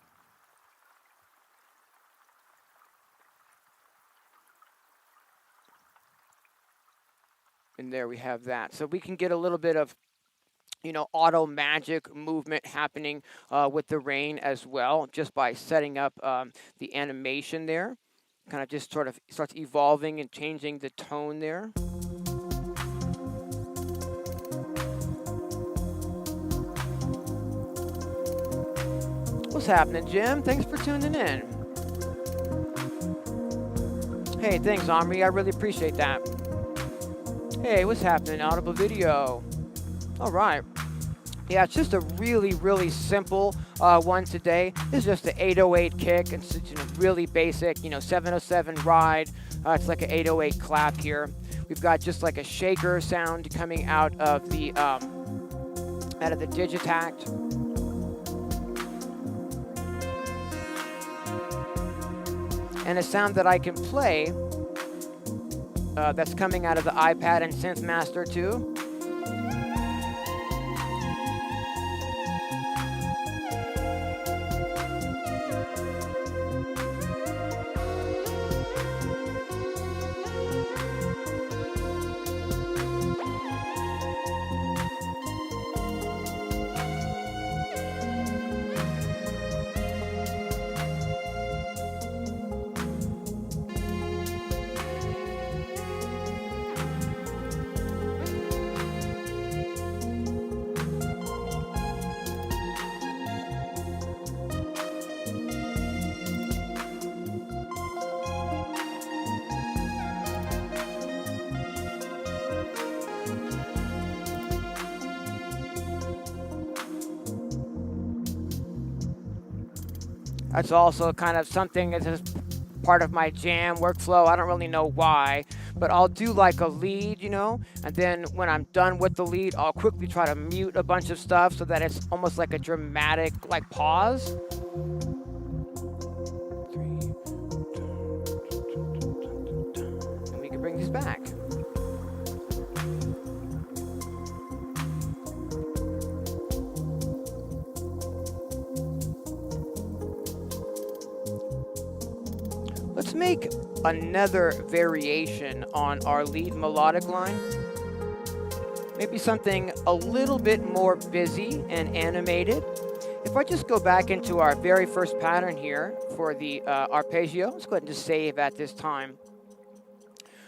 And there we have that. So we can get a little bit of, auto magic movement happening with the rain as well, just by setting up the animation there. Kind of just sort of starts evolving and changing the tone there. What's happening, Jim? Thanks for tuning in. Hey, thanks, Omri. I really appreciate that. Hey, what's happening? Audible video. All right. Yeah, it's just a really, really simple one today. This is just an 808 kick. It's really basic, 707 ride. It's like an 808 clap here. We've got just like a shaker sound coming out of the Digitakt. And a sound that I can play that's coming out of the iPad and Synthmaster too. That's also kind of something that's just part of my jam workflow. I don't really know why, but I'll do like a lead, and then when I'm done with the lead, I'll quickly try to mute a bunch of stuff so that it's almost like a dramatic pause. And we can bring these back. Let's make another variation on our lead melodic line. Maybe something a little bit more busy and animated. If I just go back into our very first pattern here for the arpeggio, let's go ahead and just save at this time.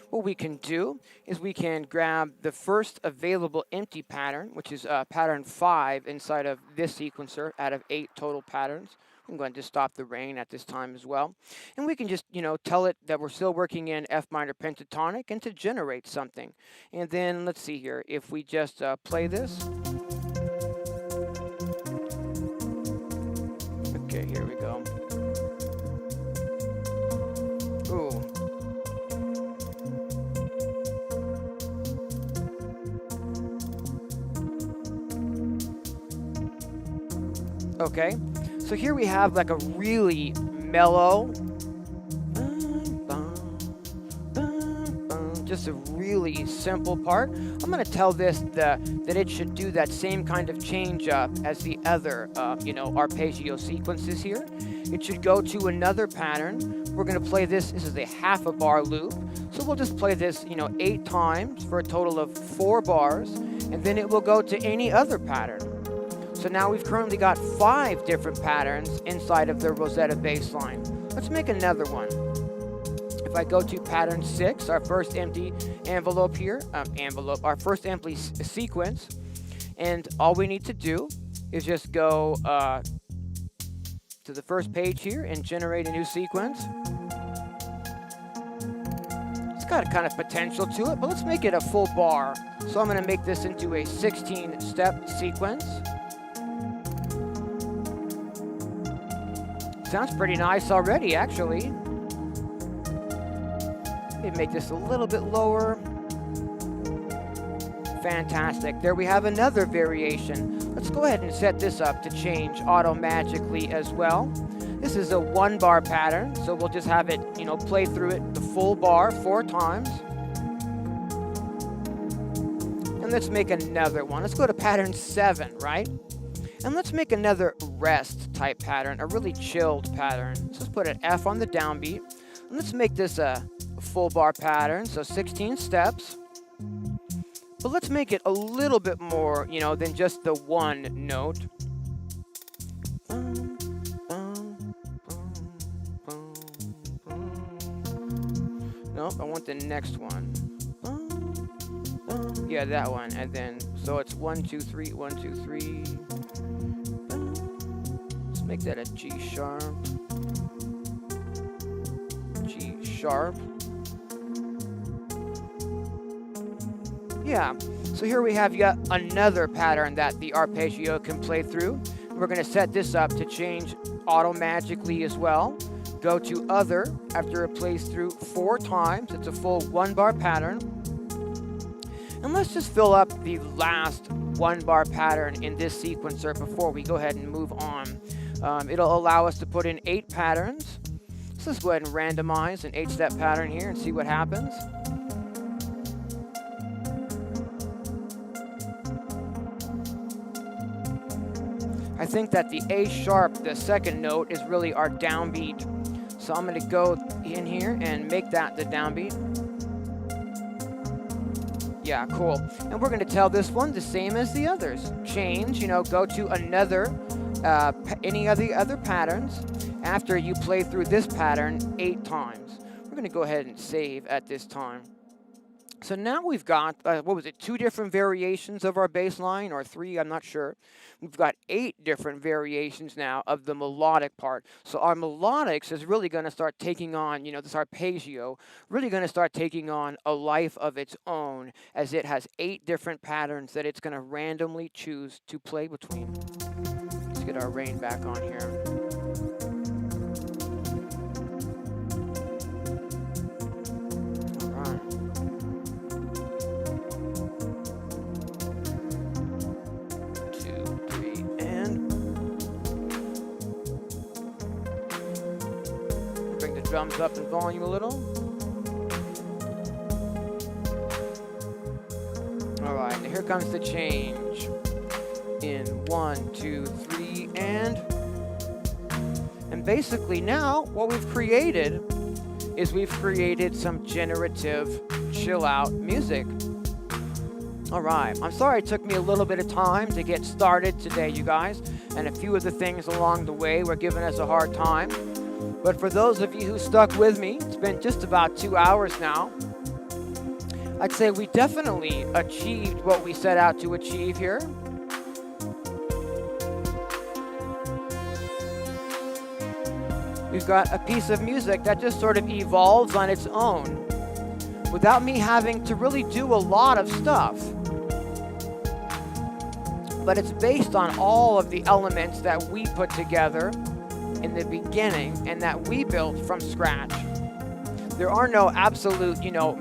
What we can do is we can grab the first available empty pattern, which is pattern 5 inside of this sequencer out of 8 total patterns. I'm going to just stop the rain at this time as well. And we can just, tell it that we're still working in F minor pentatonic and to generate something. And then let's see here, if we just play this. Okay, here we go. Ooh. Okay. So here we have like a really mellow, just a really simple part. I'm going to tell this that it should do that same kind of change up as the other, arpeggio sequences here. It should go to another pattern. We're going to play this. This is a half a bar loop. So we'll just play this, 8 times for a total of 4 bars, and then it will go to any other pattern. So now we've currently got 5 different patterns inside of the Rosetta bass line. Let's make another one. If I go to pattern 6, our first empty envelope here, our first empty sequence, And all we need to do is just go to the first page here and generate a new sequence. It's got kind of potential to it, but let's make it a full bar. So I'm going to make this into a 16-step sequence. Sounds pretty nice already, actually. Maybe make this a little bit lower. Fantastic. There we have another variation. Let's go ahead and set this up to change auto-magically as well. This is a 1-bar pattern, so we'll just have it, play through it the full bar 4 times. And let's make another one. Let's go to pattern 7, right? And let's make another rest type pattern, a really chilled pattern. So let's put an F on the downbeat. And let's make this a full bar pattern, so 16 steps. But let's make it a little bit more, than just the one note. Nope, I want the next one. Yeah, that one. And then, so it's 1, 2, 3, 1, 2, 3. Let's make that a G sharp. G sharp. Yeah, so here we have yet another pattern that the arpeggio can play through. We're going to set this up to change auto-magically as well. Go to Other after it plays through 4 times. It's a full 1-bar pattern. And let's just fill up the last 1-bar pattern in this sequencer before we go ahead and move on. It'll allow us to put in 8 patterns. So let's go ahead and randomize an 8-step pattern here and see what happens. I think that the A sharp, the second note, is really our downbeat. So I'm going to go in here and make that the downbeat. Yeah, cool. And we're going to tell this one the same as the others. Change, go to another, any of the other patterns after you play through this pattern 8 times. We're going to go ahead and save at this time. So now we've got, 2 different variations of our bass line, or 3, I'm not sure. We've got 8 different variations now of the melodic part. So our melodics is really going to start taking on, this arpeggio, really going to start taking on a life of its own, as it has 8 different patterns that it's going to randomly choose to play between. Let's get our rain back on here. Drums up in volume a little. All right, now here comes the change. In 1, 2, 3, and basically now what we've created is we've created some generative chill out music. All right, I'm sorry it took me a little bit of time to get started today, you guys, and a few of the things along the way were giving us a hard time. But for those of you who stuck with me, it's been just about 2 hours now. I'd say we definitely achieved what we set out to achieve here. We've got a piece of music that just sort of evolves on its own without me having to really do a lot of stuff. But it's based on all of the elements that we put together in the beginning and that we built from scratch. There are no absolute,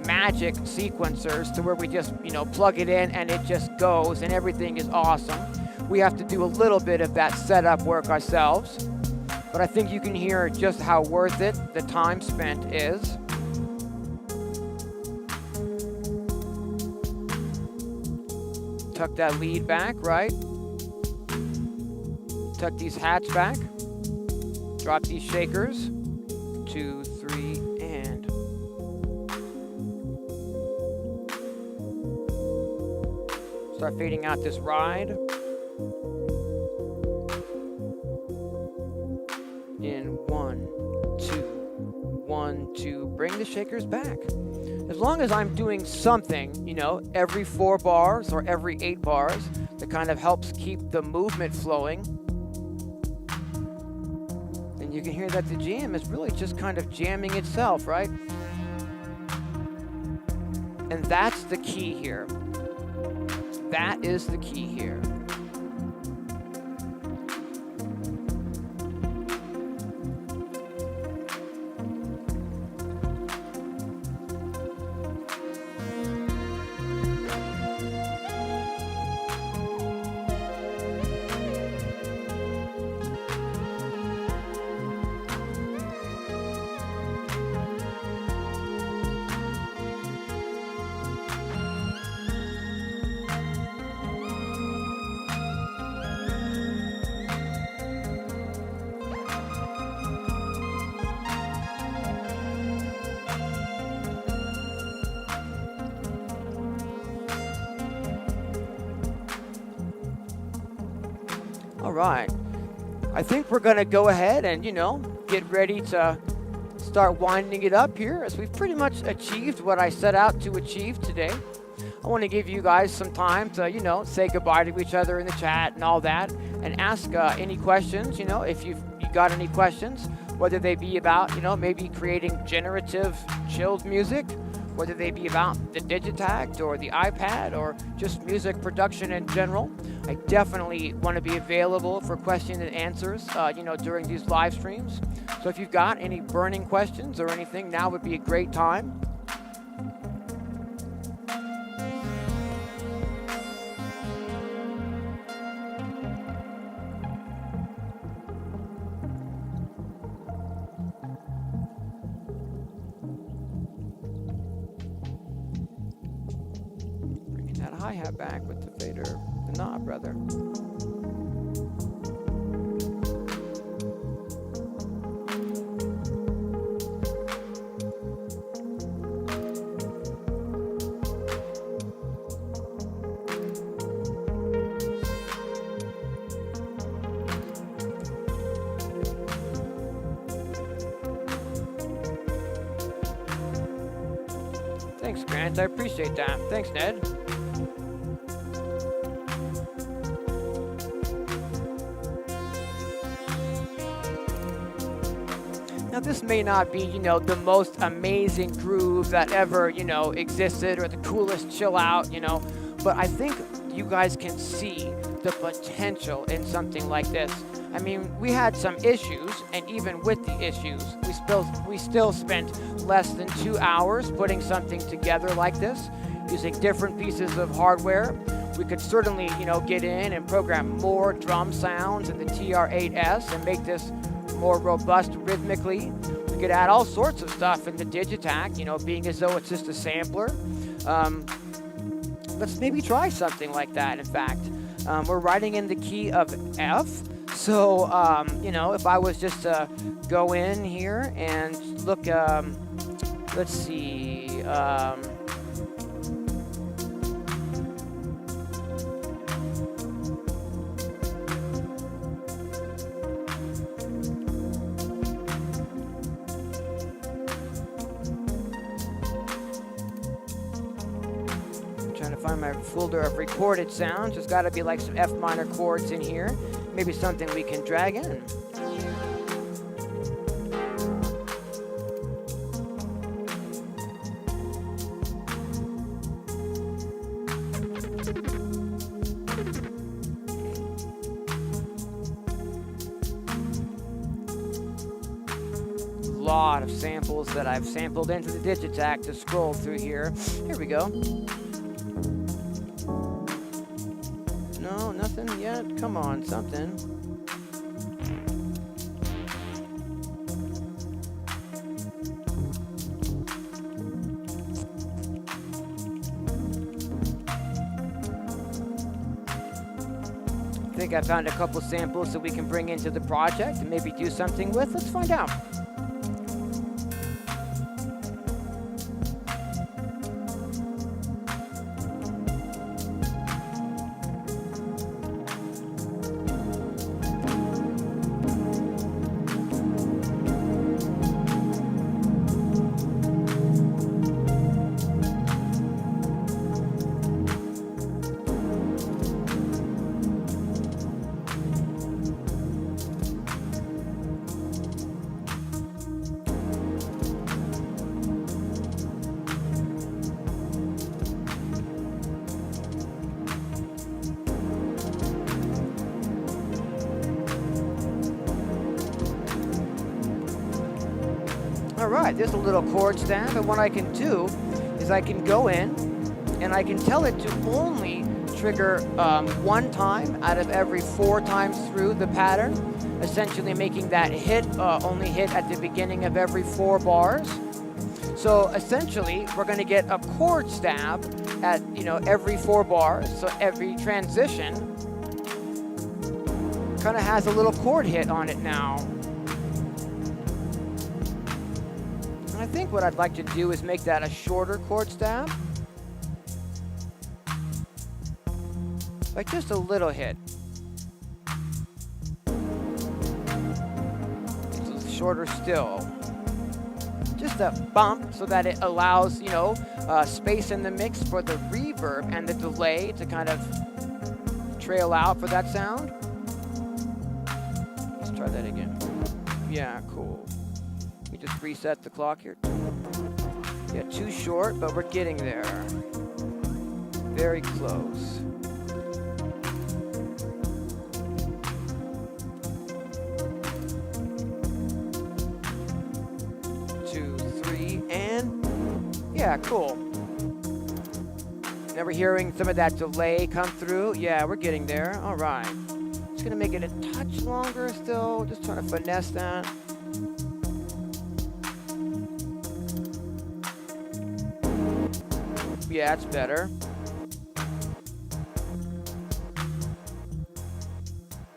magic sequencers to where we just, plug it in and it just goes and everything is awesome. We have to do a little bit of that setup work ourselves. But I think you can hear just how worth it the time spent is. Tuck that lead back, right? Tuck these hats back. Drop these shakers. 2, 3, and. Start fading out this ride. In 1, 2, 1, 2. Bring the shakers back. As long as I'm doing something, every 4 bars or every 8 bars, the kind of helps keep the movement flowing. And you can hear that the jam is really just kind of jamming itself, right? And that's the key here. That is the key here. All right, I think we're gonna go ahead and, get ready to start winding it up here, as we've pretty much achieved what I set out to achieve today. I want to give you guys some time to, say goodbye to each other in the chat and all that, and ask any questions, if you got any questions, whether they be about, maybe creating generative chilled music, whether they be about the Digitakt or the iPad or just music production in general. I definitely want to be available for questions and answers, during these live streams. So if you've got any burning questions or anything, now would be a great time. Bringing that hi-hat back with the fader, the knob, rather. Thanks, Grant. I appreciate that. Thanks, Ned. Now, this may not be, the most amazing groove that ever, existed, or the coolest chill out, but I think you guys can see the potential in something like this. I mean, we had some issues, and even with the issues, we still spent less than 2 hours putting something together like this, using different pieces of hardware. We could certainly, get in and program more drum sounds in the TR8s and make this more robust rhythmically. We could add all sorts of stuff in the Digitakt, being as though it's just a sampler. Let's maybe try something like that, in fact. We're writing in the key of F. So, if I was just to go in here and look, let's see, trying to find my folder of recorded sounds. There's got to be like some F minor chords in here. Maybe something we can drag in. Lot of samples that I've sampled into the Digitakt to scroll through here. Here we go. No, nothing yet. Come on, something. I think I found a couple samples that we can bring into the project and maybe do something with. Let's find out. right, there's a little chord stamp, and what I can do is I can go in and I can tell it to only trigger one time out of every 4 times through the pattern, essentially making that hit only hit at the beginning of every 4 bars. So essentially, we're going to get a chord stab at, every 4 bars. So every transition kind of has a little chord hit on it now. And I think what I'd like to do is make that a shorter chord stab. Like just a little hit. It's shorter still. Just a bump so that it allows, space in the mix for the reverb and the delay to kind of trail out for that sound. Let's try that again. Yeah, cool. We just reset the clock here. Yeah, too short, but we're getting there. Very close. Yeah, cool. Now we're hearing some of that delay come through. Yeah, we're getting there. All right. Just gonna make it a touch longer still. Just trying to finesse that. Yeah, that's better.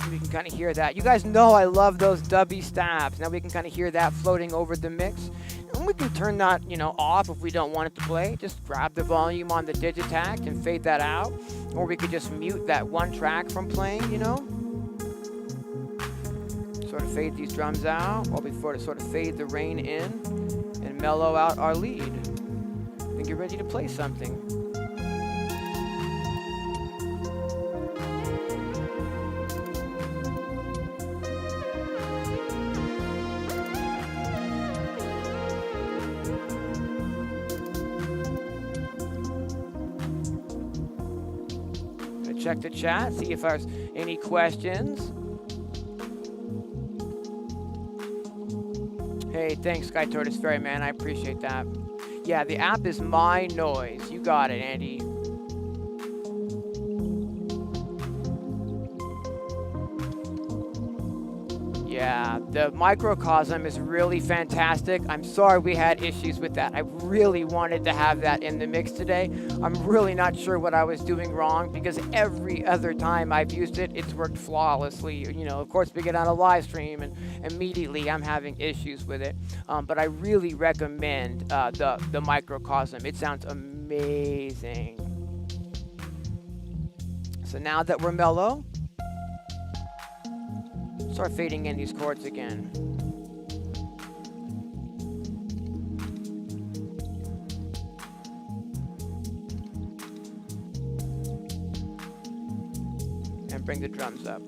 We can kind of hear that. You guys know I love those dubby stabs. Now we can kind of hear that floating over the mix. And we can turn that, off if we don't want it to play. Just grab the volume on the Digitakt and fade that out. Or we could just mute that one track from playing, Sort of fade these drums out while we sort of fade the rain in and mellow out our lead. And get ready to play something. Check the chat, see if there's any questions. Hey, thanks, Sky Tortoise Fairy, man. I appreciate that. Yeah, the app is My Noise. You got it, Andy. Yeah, the microcosm is really fantastic. I'm sorry we had issues with that. I really wanted to have that in the mix today. I'm really not sure what I was doing wrong because every other time I've used it, it's worked flawlessly. Of course, we get on a live stream and immediately I'm having issues with it. But I really recommend the microcosm. It sounds amazing. So now that we're mellow, start fading in these chords again. And bring the drums up.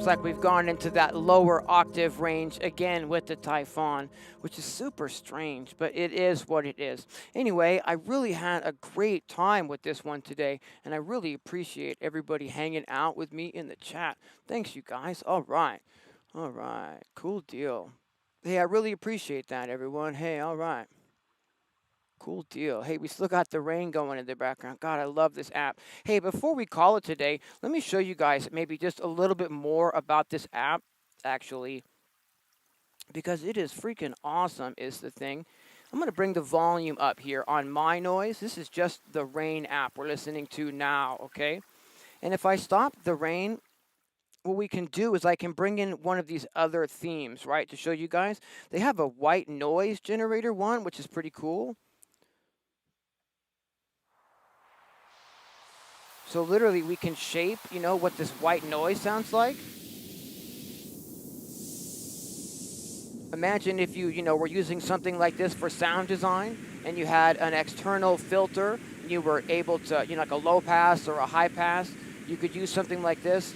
Looks like we've gone into that lower octave range again with the Typhon, which is super strange, but it is what it is. Anyway, I really had a great time with this one today, and I really appreciate everybody hanging out with me in the chat. Thanks, you guys. All right. All right. Cool deal. Hey, I really appreciate that, everyone. Hey, all right. Cool deal. Hey, we still got the rain going in the background. God, I love this app. Hey, before we call it today, let me show you guys maybe just a little bit more about this app, actually, because it is freaking awesome, is the thing. I'm going to bring the volume up here on my noise. This is just the rain app we're listening to now, okay? And if I stop the rain, what we can do is I can bring in one of these other themes, right, to show you guys. They have a white noise generator one, which is pretty cool. So literally we can shape, you know, what this white noise sounds like. Imagine if you know, were using something like this for sound design and you had an external filter, and you were able to, you know, like a low pass or a high pass, you could use something like this,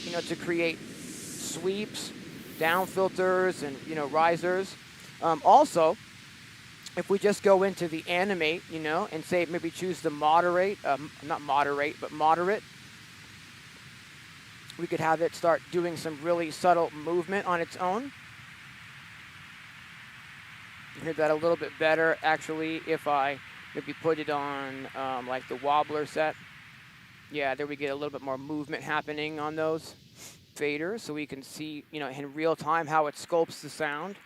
you know, to create sweeps, down filters, and, you know, risers. Also, if we just go into the animate, you know, and say maybe choose the moderate, not moderate, but moderate, we could have it start doing some really subtle movement on its own. You hear that a little bit better, actually, if I maybe put it on like the wobbler set. Yeah, there we get a little bit more movement happening on those faders, so we can see, you know, in real time how it sculpts the sound.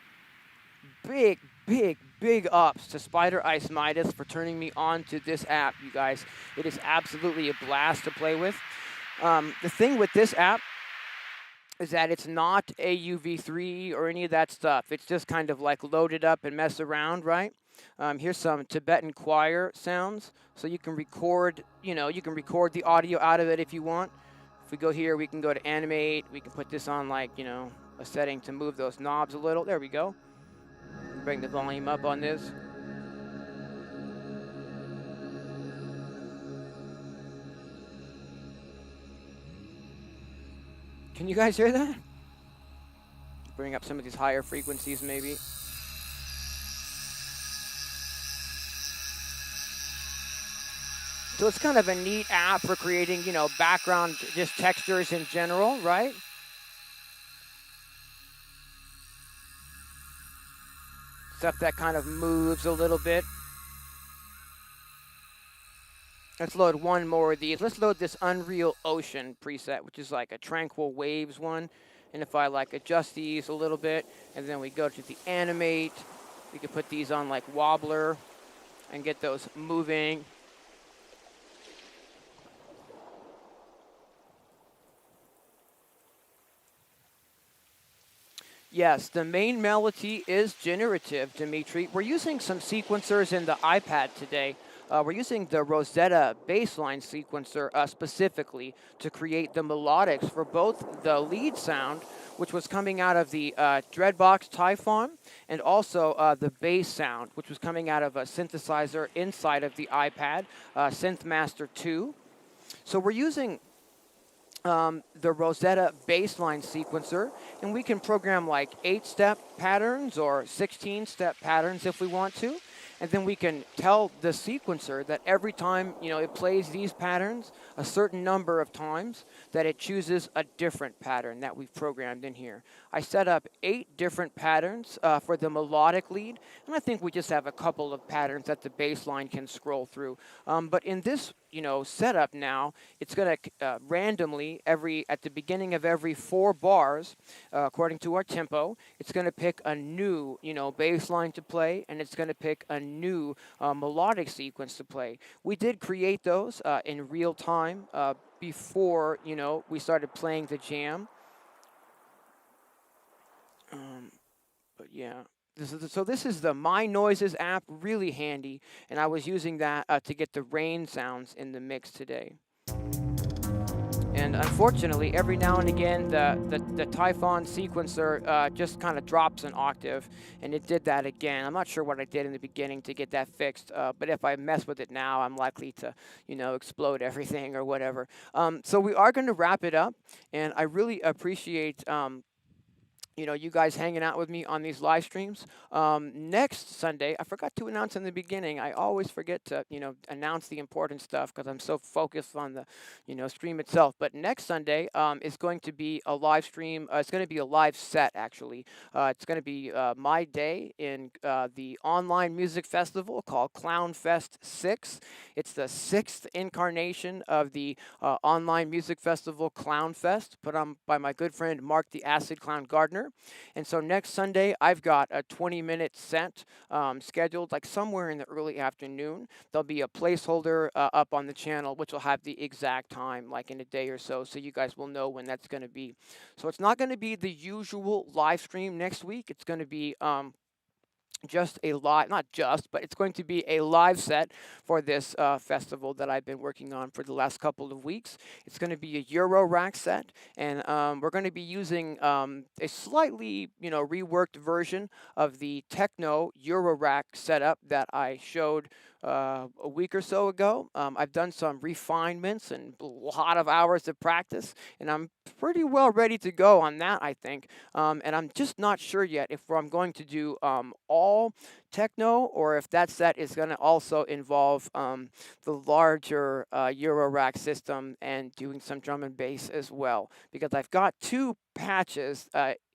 Big, big, big ups to Spider Ice Midas for turning me on to this app, you guys. It is absolutely a blast to play with. The thing with this app is that it's not AUV3 or any of that stuff. It's just kind of like loaded up and mess around, right? Here's some Tibetan choir sounds. So you can record, you know, you can record the audio out of it if you want. If we go here, we can go to animate. We can put this on like, you know, a setting to move those knobs a little. There we go. Bring the volume up on this. Can you guys hear that? Bring up some of these higher frequencies maybe. So it's kind of a neat app for creating, you know, background, just textures in general, right? Stuff that kind of moves a little bit. Let's load one more of these. Let's load this Unreal Ocean preset, which is like a Tranquil Waves one. And if I like adjust these a little bit, and then we go to the animate, we can put these on like wobbler and get those moving. Yes, the main melody is generative, Dimitri. We're using some sequencers in the iPad today. We're using the Rosetta baseline sequencer specifically to create the melodics for both the lead sound, which was coming out of the Dreadbox Typhon, and also the bass sound, which was coming out of a synthesizer inside of the iPad, Synthmaster 2. So we're using the Rosetta baseline sequencer, and we can program like 8-step patterns or 16-step patterns if we want to. And then we can tell the sequencer that every time, you know, it plays these patterns a certain number of times, that it chooses a different pattern that we've programmed in here. I set up 8 different patterns for the melodic lead, and I think we just have a couple of patterns that the bassline can scroll through. But in this, you know, setup now, it's going to randomly at the beginning of every 4 bars, according to our tempo, it's going to pick a new, you know, bass line to play, and it's going to pick a new melodic sequence to play. We did create those in real time before, you know, we started playing the jam. But yeah. So this is the My Noises app, really handy, and I was using that to get the rain sounds in the mix today. And unfortunately, every now and again, the Typhon sequencer just kind of drops an octave, and it did that again. I'm not sure what I did in the beginning to get that fixed, but if I mess with it now, I'm likely to, explode everything or whatever. So we are going to wrap it up, and I really appreciate you guys hanging out with me on these live streams. Next Sunday, I forgot to announce in the beginning. I always forget to, announce the important stuff because I'm so focused on the, stream itself. But next Sunday is going to be a live stream. It's going to be a live set, actually. It's going to be my day in the online music festival called Clown Fest 6. It's the sixth incarnation of the online music festival Clown Fest, put on by my good friend Mark the Acid Clown Gardner. And so next Sunday, I've got a 20-minute set scheduled, like somewhere in the early afternoon. There'll be a placeholder up on the channel, which will have the exact time, like in a day or so you guys will know when that's going to be. So it's not going to be the usual live stream next week. It's going to be just a live, not just, but it's going to be a live set for this festival that I've been working on for the last couple of weeks. It's going to be a Euro rack set, and we're going to be using a slightly, reworked version of the techno Euro rack setup that I showed a week or so ago. I've done some refinements and a lot of hours of practice, and I'm pretty well ready to go on that, I think. And I'm just not sure yet if I'm going to do all techno or if that set is going to also involve the larger Euro rack system and doing some drum and bass as well. Because I've got two patches,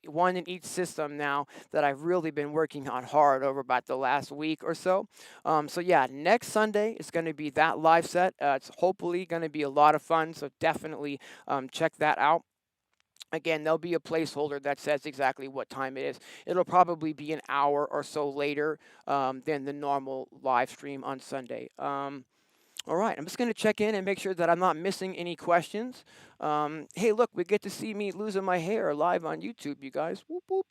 one in each system now, that I've really been working on hard over about the last week or so. So yeah, next Sunday is going to be that live set. It's hopefully going to be a lot of fun, so definitely check that out. Again, there'll be a placeholder that says exactly what time it is. It'll probably be an hour or so later than the normal live stream on Sunday. All right, I'm just going to check in and make sure that I'm not missing any questions. Hey, look, we get to see me losing my hair live on YouTube, you guys. Whoop, whoop.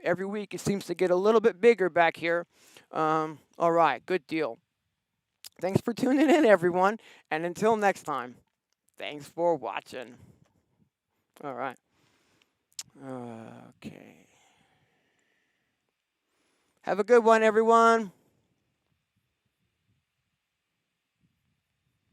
Every week it seems to get a little bit bigger back here. All right, good deal. Thanks for tuning in, everyone. And until next time, thanks for watching. All right. Okay. Have a good one, everyone.